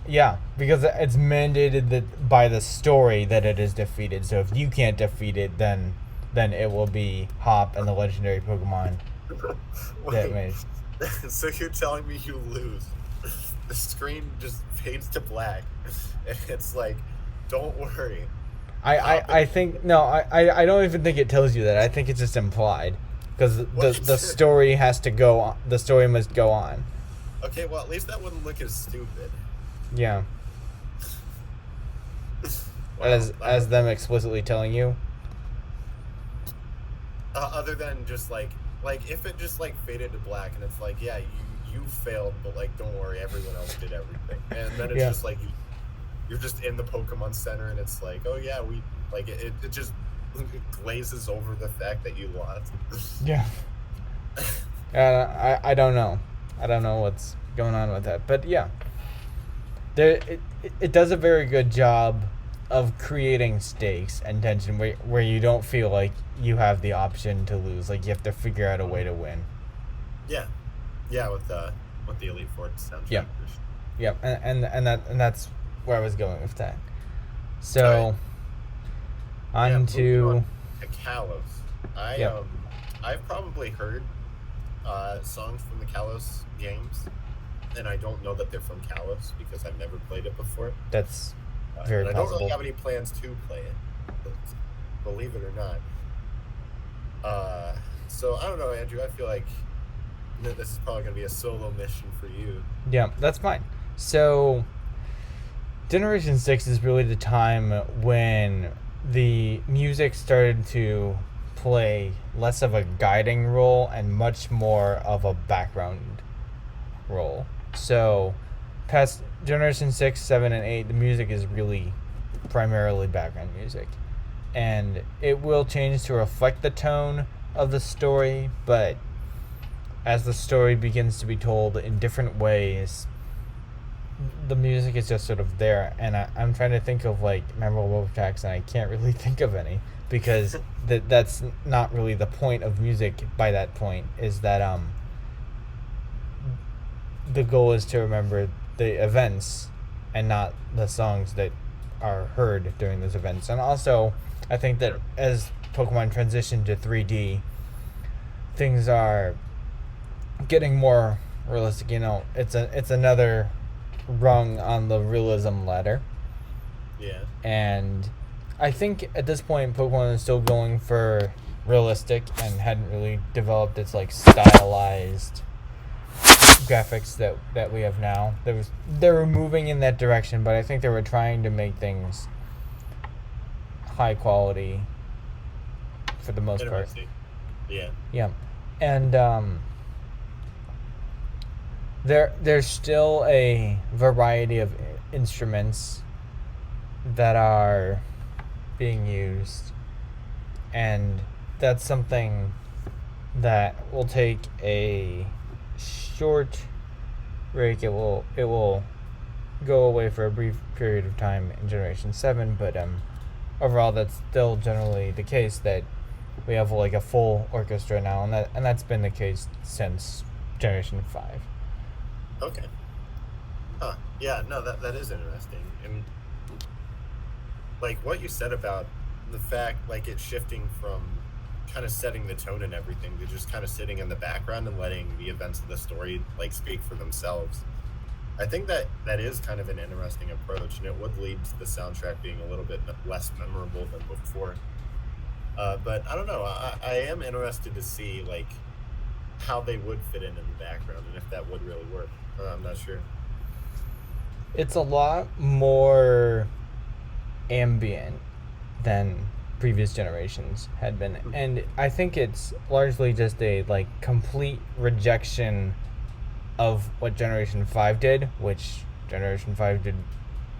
Speaker 2: yeah, because it's mandated that by the story that it is defeated. So if you can't defeat it, then it will be Hop and the legendary Pokemon that
Speaker 1: Wait,
Speaker 2: made.
Speaker 1: so you're telling me you lose? The screen just fades to black, and it's like, don't worry. Hop
Speaker 2: I
Speaker 1: and
Speaker 2: think no, I don't even think it tells you that. I think it's just implied because the
Speaker 1: what?
Speaker 2: story has to go on. The story must go on.
Speaker 1: Okay, well, at least that wouldn't look as stupid.
Speaker 2: Yeah,
Speaker 1: Wow.
Speaker 2: as them explicitly telling you.
Speaker 1: Other than just like if it just like faded to black and it's like, yeah, you failed, but like don't worry, everyone else did everything, and then it's
Speaker 2: Yeah,
Speaker 1: just like you're just in the Pokemon Center, and it's like, oh yeah, we like it just glazes over the fact that you lost.
Speaker 2: yeah. I don't know. I don't know what's going on with that, but yeah, it does a very good job of creating stakes and tension where you don't feel like you have the option to lose. Like you have to figure out a way to win.
Speaker 1: Yeah, yeah, with the Elite Four soundtrack.
Speaker 2: Yep. Yep. And that's where I was going with that.
Speaker 1: All right,
Speaker 2: So
Speaker 1: yeah,
Speaker 2: on
Speaker 1: moving
Speaker 2: to
Speaker 1: on to Kalos. I
Speaker 2: yep.
Speaker 1: I've probably heard songs from the Kalos games, and I don't know that they're from Kalos because I've never played it before.
Speaker 2: That's very
Speaker 1: And I don't really
Speaker 2: possible.
Speaker 1: have any plans to play it, believe it or not. So I don't know, Andrew. I feel like this is probably going to be a solo mission for you.
Speaker 2: Yeah, that's fine. So Generation 6 is really the time when the music started to play less of a guiding role and much more of a background role. So, past Generation 6, 7, and 8, the music is really primarily background music. And it will change to reflect the tone of the story, but as the story begins to be told in different ways, the music is just sort of there, and I'm trying to think of like memorable tracks, and I can't really think of any because that's not really the point of music. By that point, is that the goal is to remember the events and not the songs that are heard during those events. And also, I think that as Pokemon transition to 3D, things are getting more realistic. You know, it's another rung on the realism ladder.
Speaker 1: Yeah.
Speaker 2: And I think at this point Pokemon is still going for realistic and hadn't really developed its like stylized graphics that we have now. They were moving in that direction, but I think they were trying to make things high quality for the most part.
Speaker 1: Interesting. Yeah.
Speaker 2: Yeah. And there's still a variety of instruments that are being used, and that's something that will take a short break. It will go away for a brief period of time in Generation 7, but overall that's still generally the case that we have like a full orchestra now, and that's been the case since Generation 5.
Speaker 1: Okay. Huh. Yeah. No, that is interesting, and like what you said about the fact like it's shifting from kind of setting the tone and everything to just kind of sitting in the background and letting the events of the story like speak for themselves. I think that is kind of an interesting approach, and it would lead to the soundtrack being a little bit less memorable than before. But I don't know. I am interested to see like how they would fit in the background and if that would really work. I'm not sure.
Speaker 2: It's a lot more ambient than previous generations had been, and I think it's largely just a like complete rejection of what Generation 5 did, which Generation 5 did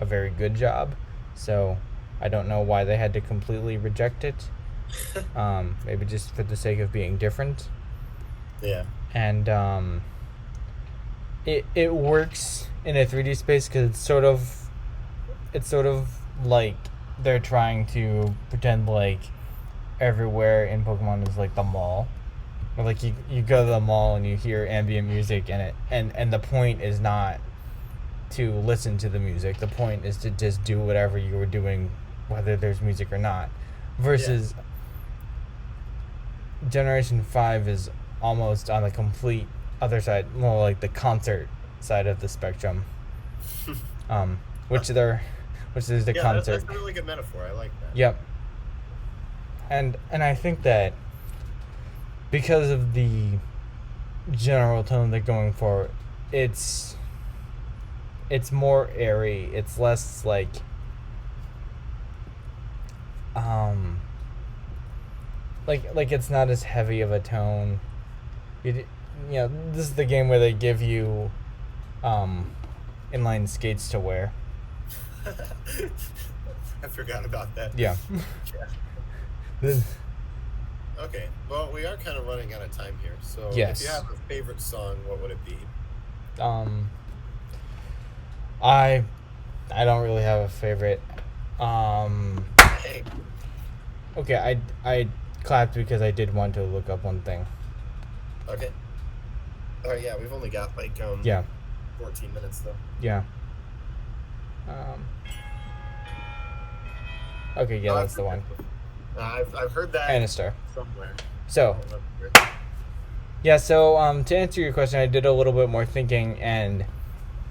Speaker 2: a very good job. So I don't know why they had to completely reject it. Maybe just for the sake of being different.
Speaker 1: Yeah.
Speaker 2: And it works in a 3D space because it's sort of like they're trying to pretend like everywhere in Pokemon is like the mall. Or like you go to the mall and you hear ambient music and the point is not to listen to the music. The point is to just do whatever you were doing, whether there's music or not. Versus Generation 5 is almost on the complete other side, more like the concert side of the spectrum. Which is the concert.
Speaker 1: That's a really good metaphor. I like that.
Speaker 2: Yep. And I think that because of the general tone they're going for, it's more airy. It's less like like it's not as heavy of a tone. This is the game where they give you inline skates to wear.
Speaker 1: I forgot about that.
Speaker 2: Yeah.
Speaker 1: Okay, well, we are kind of running out of time here, so
Speaker 2: yes.
Speaker 1: If you have a favorite song, what would it be?
Speaker 2: I don't really have a favorite.
Speaker 1: Hey.
Speaker 2: Okay, I clapped because I did want to look up one thing.
Speaker 1: Okay. Oh yeah, we've only got 14 minutes though.
Speaker 2: Yeah. Okay, yeah, that's the one.
Speaker 1: I've heard that
Speaker 2: Anistar.
Speaker 1: somewhere.
Speaker 2: So, yeah, so to answer your question, I did a little bit more thinking, and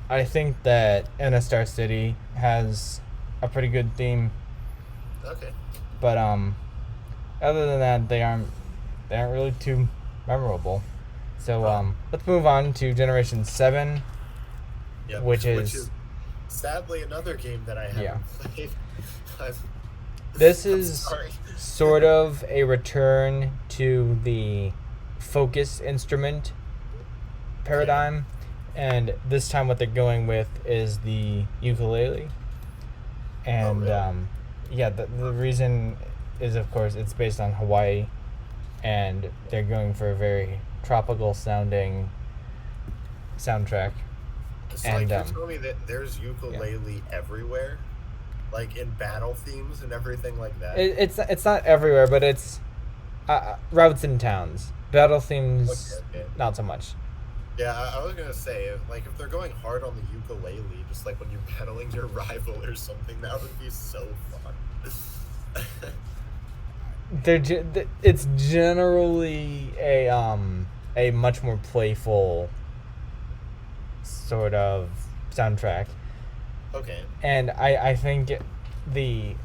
Speaker 2: I think that Anistar City has a pretty good theme.
Speaker 1: Okay.
Speaker 2: But other than that, they aren't really too memorable. So let's move on to Generation 7, which is
Speaker 1: sadly another game that I haven't played.
Speaker 2: This is sort of a return to the focus instrument paradigm, and this time what they're going with is the ukulele. And the reason is, of course, it's based on Hawaii, and they're going for a very tropical sounding soundtrack.
Speaker 1: So you're telling me that there's ukulele everywhere? Like in battle themes and everything like that?
Speaker 2: It's not everywhere, but it's routes and towns. Battle themes, not so much.
Speaker 1: Yeah, I was gonna say, like, if they're going hard on the ukulele, just like when you're battling your rival or something, that would be so fun.
Speaker 2: It's generally a much more playful sort of soundtrack.
Speaker 1: Okay.
Speaker 2: And I think the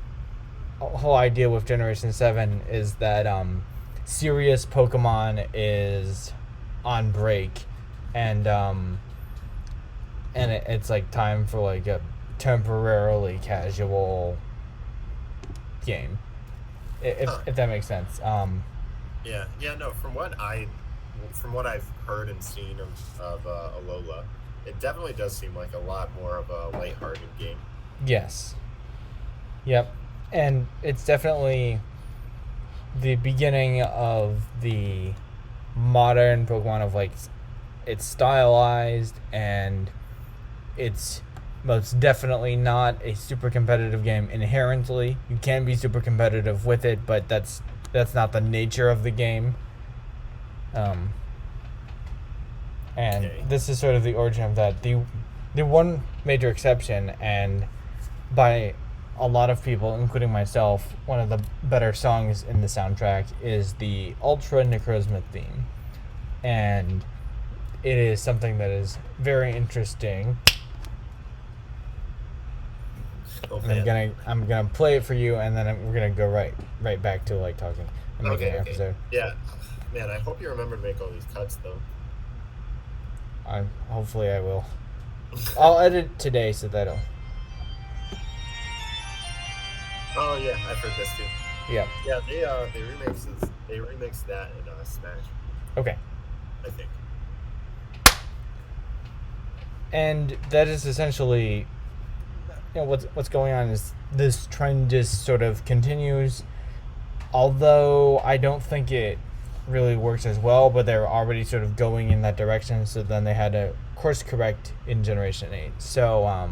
Speaker 2: whole idea with Generation 7 is that serious Pokemon is on break, and it's like time for like a temporarily casual game, if that makes sense.
Speaker 1: No, from what I've heard and seen of Alola, it definitely does seem like a lot more of a lighthearted game.
Speaker 2: Yes. Yep. And it's definitely the beginning of the modern Pokemon of like, it's stylized, and it's most definitely not a super competitive game inherently. You can be super competitive with it, but that's not the nature of the game. And this is sort of the origin of that. The one major exception, and by a lot of people, including myself, one of the better songs in the soundtrack is the Ultra Necrozma theme. And it is something that is very interesting. I'm gonna play it for you, and then we're gonna go right back to like talking and making an episode.
Speaker 1: Yeah, man, I hope you remember to make all these cuts though.
Speaker 2: Hopefully I will. I'll edit today so that'll.
Speaker 1: Oh yeah, I've heard this too.
Speaker 2: Yeah.
Speaker 1: Yeah, they remixed that in Smash.
Speaker 2: Okay.
Speaker 1: I think.
Speaker 2: And that is essentially, what's going on is this trend just sort of continues. Although I don't think it really works as well, but they're already sort of going in that direction, so then they had to course correct in Generation 8. So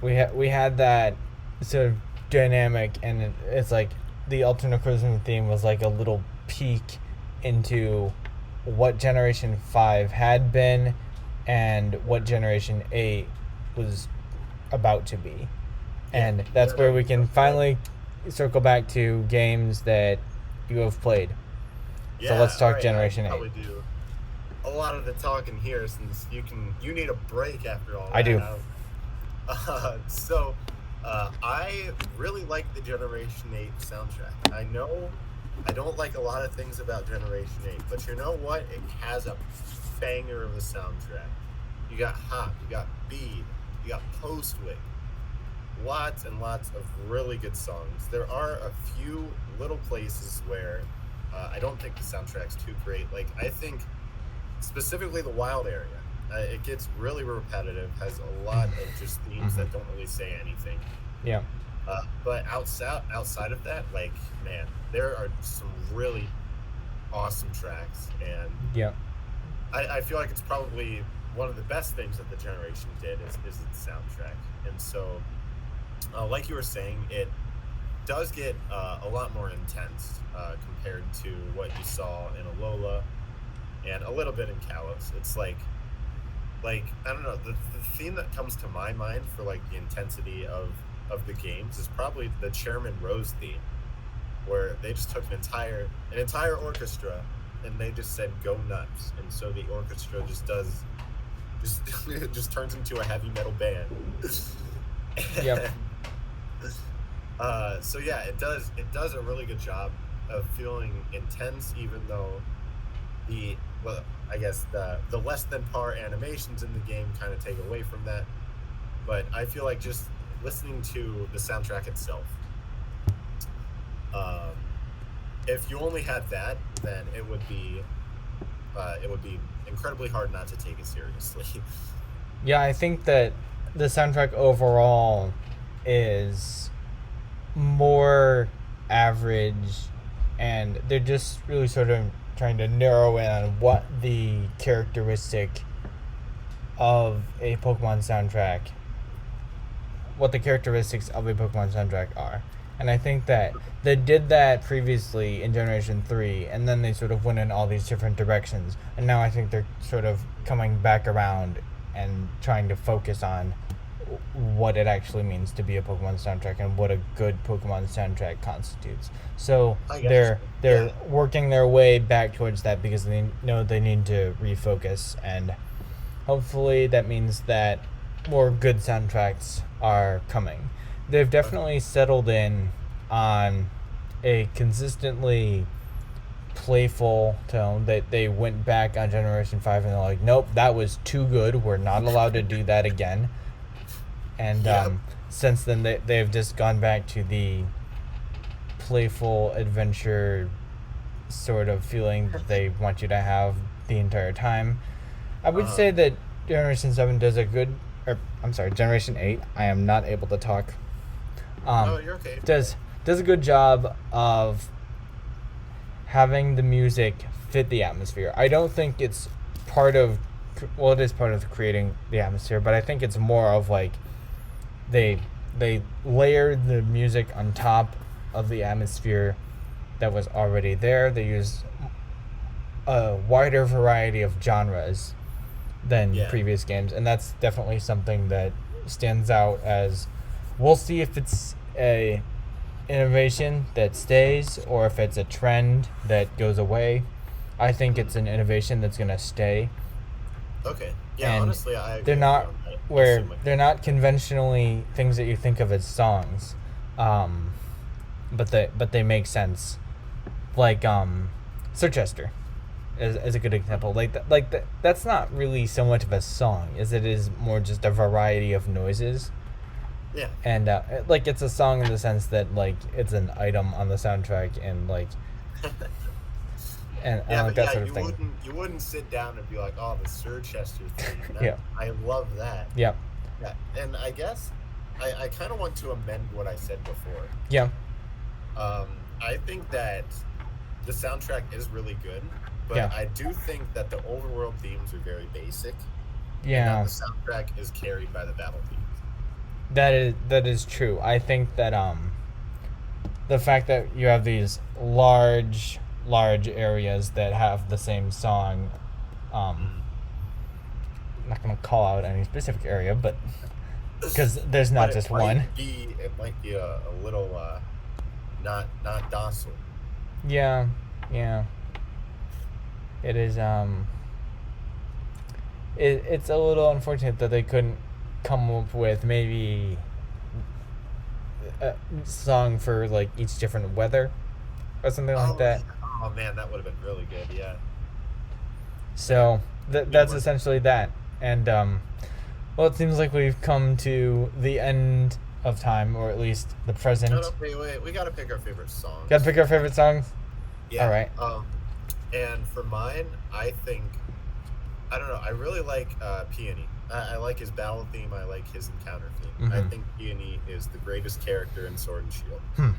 Speaker 2: we had that sort of dynamic, and it's like the alternate Necrozma theme was like a little peek into what Generation 5 had been and what Generation 8 was about to be. And that's where we can finally circle back to games that you have played.
Speaker 1: Yeah,
Speaker 2: so let's talk
Speaker 1: right,
Speaker 2: Generation 8.
Speaker 1: Probably do a lot of the talking here since you need a break after all that.
Speaker 2: I do.
Speaker 1: I really like the Generation 8 soundtrack. I know I don't like a lot of things about Generation 8, but you know what? It has a banger of a soundtrack. You got Hop, you got Bead, you got Postwick. Lots and lots of really good songs. There are a few little places where I don't think the soundtrack's too great. Like, I think specifically the Wild area. It gets really repetitive, has a lot of just themes that don't really say anything.
Speaker 2: Yeah.
Speaker 1: But outside of that, like, man, there are some really awesome tracks, and
Speaker 2: yeah,
Speaker 1: I feel like it's probably one of the best things that the generation did is its soundtrack. And so, like you were saying, it does get a lot more intense compared to what you saw in Alola and a little bit in Kalos. It's like I don't know, the theme that comes to my mind for like the intensity of the games is probably the Chairman Rose theme, where they just took an entire orchestra and they just said go nuts, and so the orchestra just turns into a heavy metal band.
Speaker 2: Yep.
Speaker 1: So yeah, it does a really good job of feeling intense, even though the less than par animations in the game kind of take away from that. But I feel like just listening to the soundtrack itself, if you only had that, then it would be incredibly hard not to take it seriously.
Speaker 2: Yeah, I think that the soundtrack overall is more average, and they're just really sort of trying to narrow in on what the characteristic of a Pokemon soundtrack, what the characteristics of a Pokemon soundtrack are. And I think that they did that previously in Generation 3, and then they sort of went in all these different directions. And now I think they're sort of coming back around and trying to focus on what it actually means to be a Pokemon soundtrack and what a good Pokemon soundtrack constitutes. So they're working their way back towards that because they know they need to refocus, and hopefully that means that more good soundtracks are coming. They've definitely settled in on a consistently playful tone. That they went back on Generation 5 and they're like, nope, that was too good, we're not allowed to do that again. And since then they've just gone back to the playful adventure sort of feeling that they want you to have the entire time. I would say that Generation 7 does a good, Generation 8, I am not able to talk.
Speaker 1: You're okay.
Speaker 2: Does a good job of having the music fit the atmosphere. I don't think it's part of, well, it is part of creating the atmosphere, but I think it's more of like they layer the music on top of the atmosphere that was already there. They use a wider variety of genres than previous games, and that's definitely something that stands out. As we'll see if it's a innovation that stays or if it's a trend that goes away. I think it's an innovation that's going to stay.
Speaker 1: Okay. Yeah, and honestly, I agree.
Speaker 2: They're not conventionally things that you think of as songs, but they make sense. Like Sirchester is a good example. That's not really so much of a song as it is more just a variety of noises.
Speaker 1: Yeah.
Speaker 2: And it's a song in the sense that like it's an item on the soundtrack, and like and that sort of thing.
Speaker 1: You wouldn't sit down and be like, oh, the Sirchester thing. I love that.
Speaker 2: Yeah.
Speaker 1: Yeah. And I guess I kind of want to amend what I said before.
Speaker 2: Yeah.
Speaker 1: I think that the soundtrack is really good, but I do think that the overworld themes are very basic.
Speaker 2: Yeah.
Speaker 1: And that the soundtrack is carried by the battle themes.
Speaker 2: That is true. I think that the fact that you have these large areas that have the same song.
Speaker 1: Mm.
Speaker 2: I'm not gonna call out any specific area, but because there's
Speaker 1: But
Speaker 2: not just one.
Speaker 1: it might be a little not docile.
Speaker 2: Yeah, yeah. It is. It's a little unfortunate that they couldn't come up with maybe a song for like each different weather or something like
Speaker 1: Oh
Speaker 2: that.
Speaker 1: yeah. Oh man, that would have been really good. Yeah. Man,
Speaker 2: So
Speaker 1: we
Speaker 2: that's
Speaker 1: worked.
Speaker 2: essentially that. And well, it seems like we've come to the end of time, or at least the
Speaker 1: No,
Speaker 2: present.
Speaker 1: no, wait. We gotta pick our favorite
Speaker 2: Got to
Speaker 1: songs.
Speaker 2: pick our favorite songs. All
Speaker 1: Yeah.
Speaker 2: right.
Speaker 1: And for mine, I think I don't know. I really like Peony. I like his battle theme. I like his encounter theme. I
Speaker 2: Mm-hmm.
Speaker 1: think Peony is the greatest character in Sword and Shield.
Speaker 2: Hmm.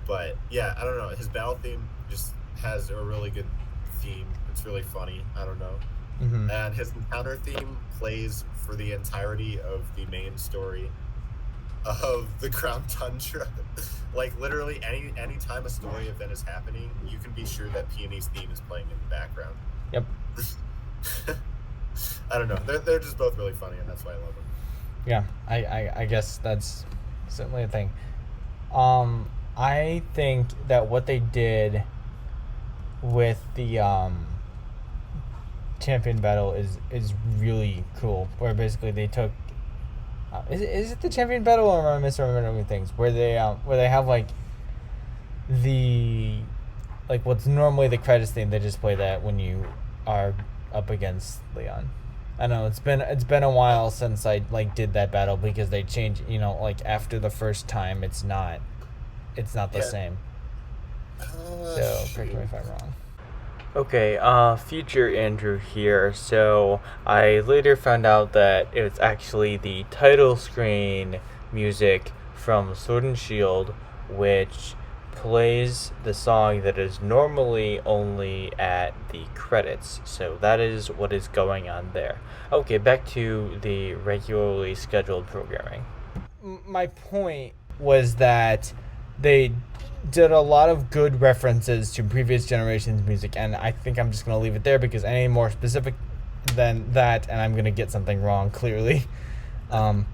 Speaker 1: But yeah, I don't know. His battle theme just has a really good theme. It's really funny. I don't know.
Speaker 2: Mm-hmm.
Speaker 1: And his encounter theme plays for the entirety of the main story of the Crown Tundra. Like literally any time a story event is happening, you can be sure that Peony's theme is playing in the background.
Speaker 2: Yep.
Speaker 1: I don't know. They're just both really funny, and that's why I love them.
Speaker 2: Yeah. I guess that's certainly a thing. I think that what they did with the champion battle is really cool. Where basically they took is it the champion battle or am I misremembering things? Where they have like the like what's normally the credits theme, they just play that when you are up against Leon. I know it's been a
Speaker 1: Yeah.
Speaker 2: while since I like did that battle because they changed. Like after the first time, it's not the
Speaker 1: Yeah.
Speaker 2: same. So correct me
Speaker 1: Shoot.
Speaker 2: if I'm wrong. Okay, future Andrew here. So I later found out that it was actually the title screen music from Sword and Shield, which plays the song that is normally only at the credits. So that is what is going on there. Okay, back to the regularly scheduled programming. My point was that they did a lot of good references to previous generations' music, and I think I'm just gonna leave it there because any more specific than that, and I'm gonna get something wrong clearly. Um,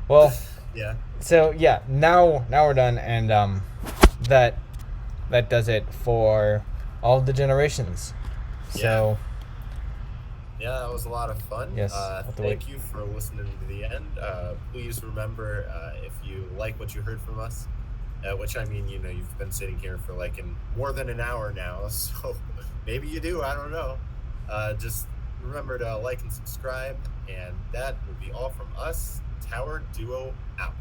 Speaker 2: well,
Speaker 1: Yeah.
Speaker 2: so yeah, now we're done, and that that does it for all of the generations.
Speaker 1: Yeah.
Speaker 2: So
Speaker 1: Yeah, that was a lot of fun.
Speaker 2: yes, I'll have to wait.
Speaker 1: Thank you for listening to the end. Please remember, if you like what you heard from us, which I mean, you've been sitting here for like more than an hour now, so maybe you do. I don't know. Just remember to like and subscribe, and that will be all from us. Tower Duo out.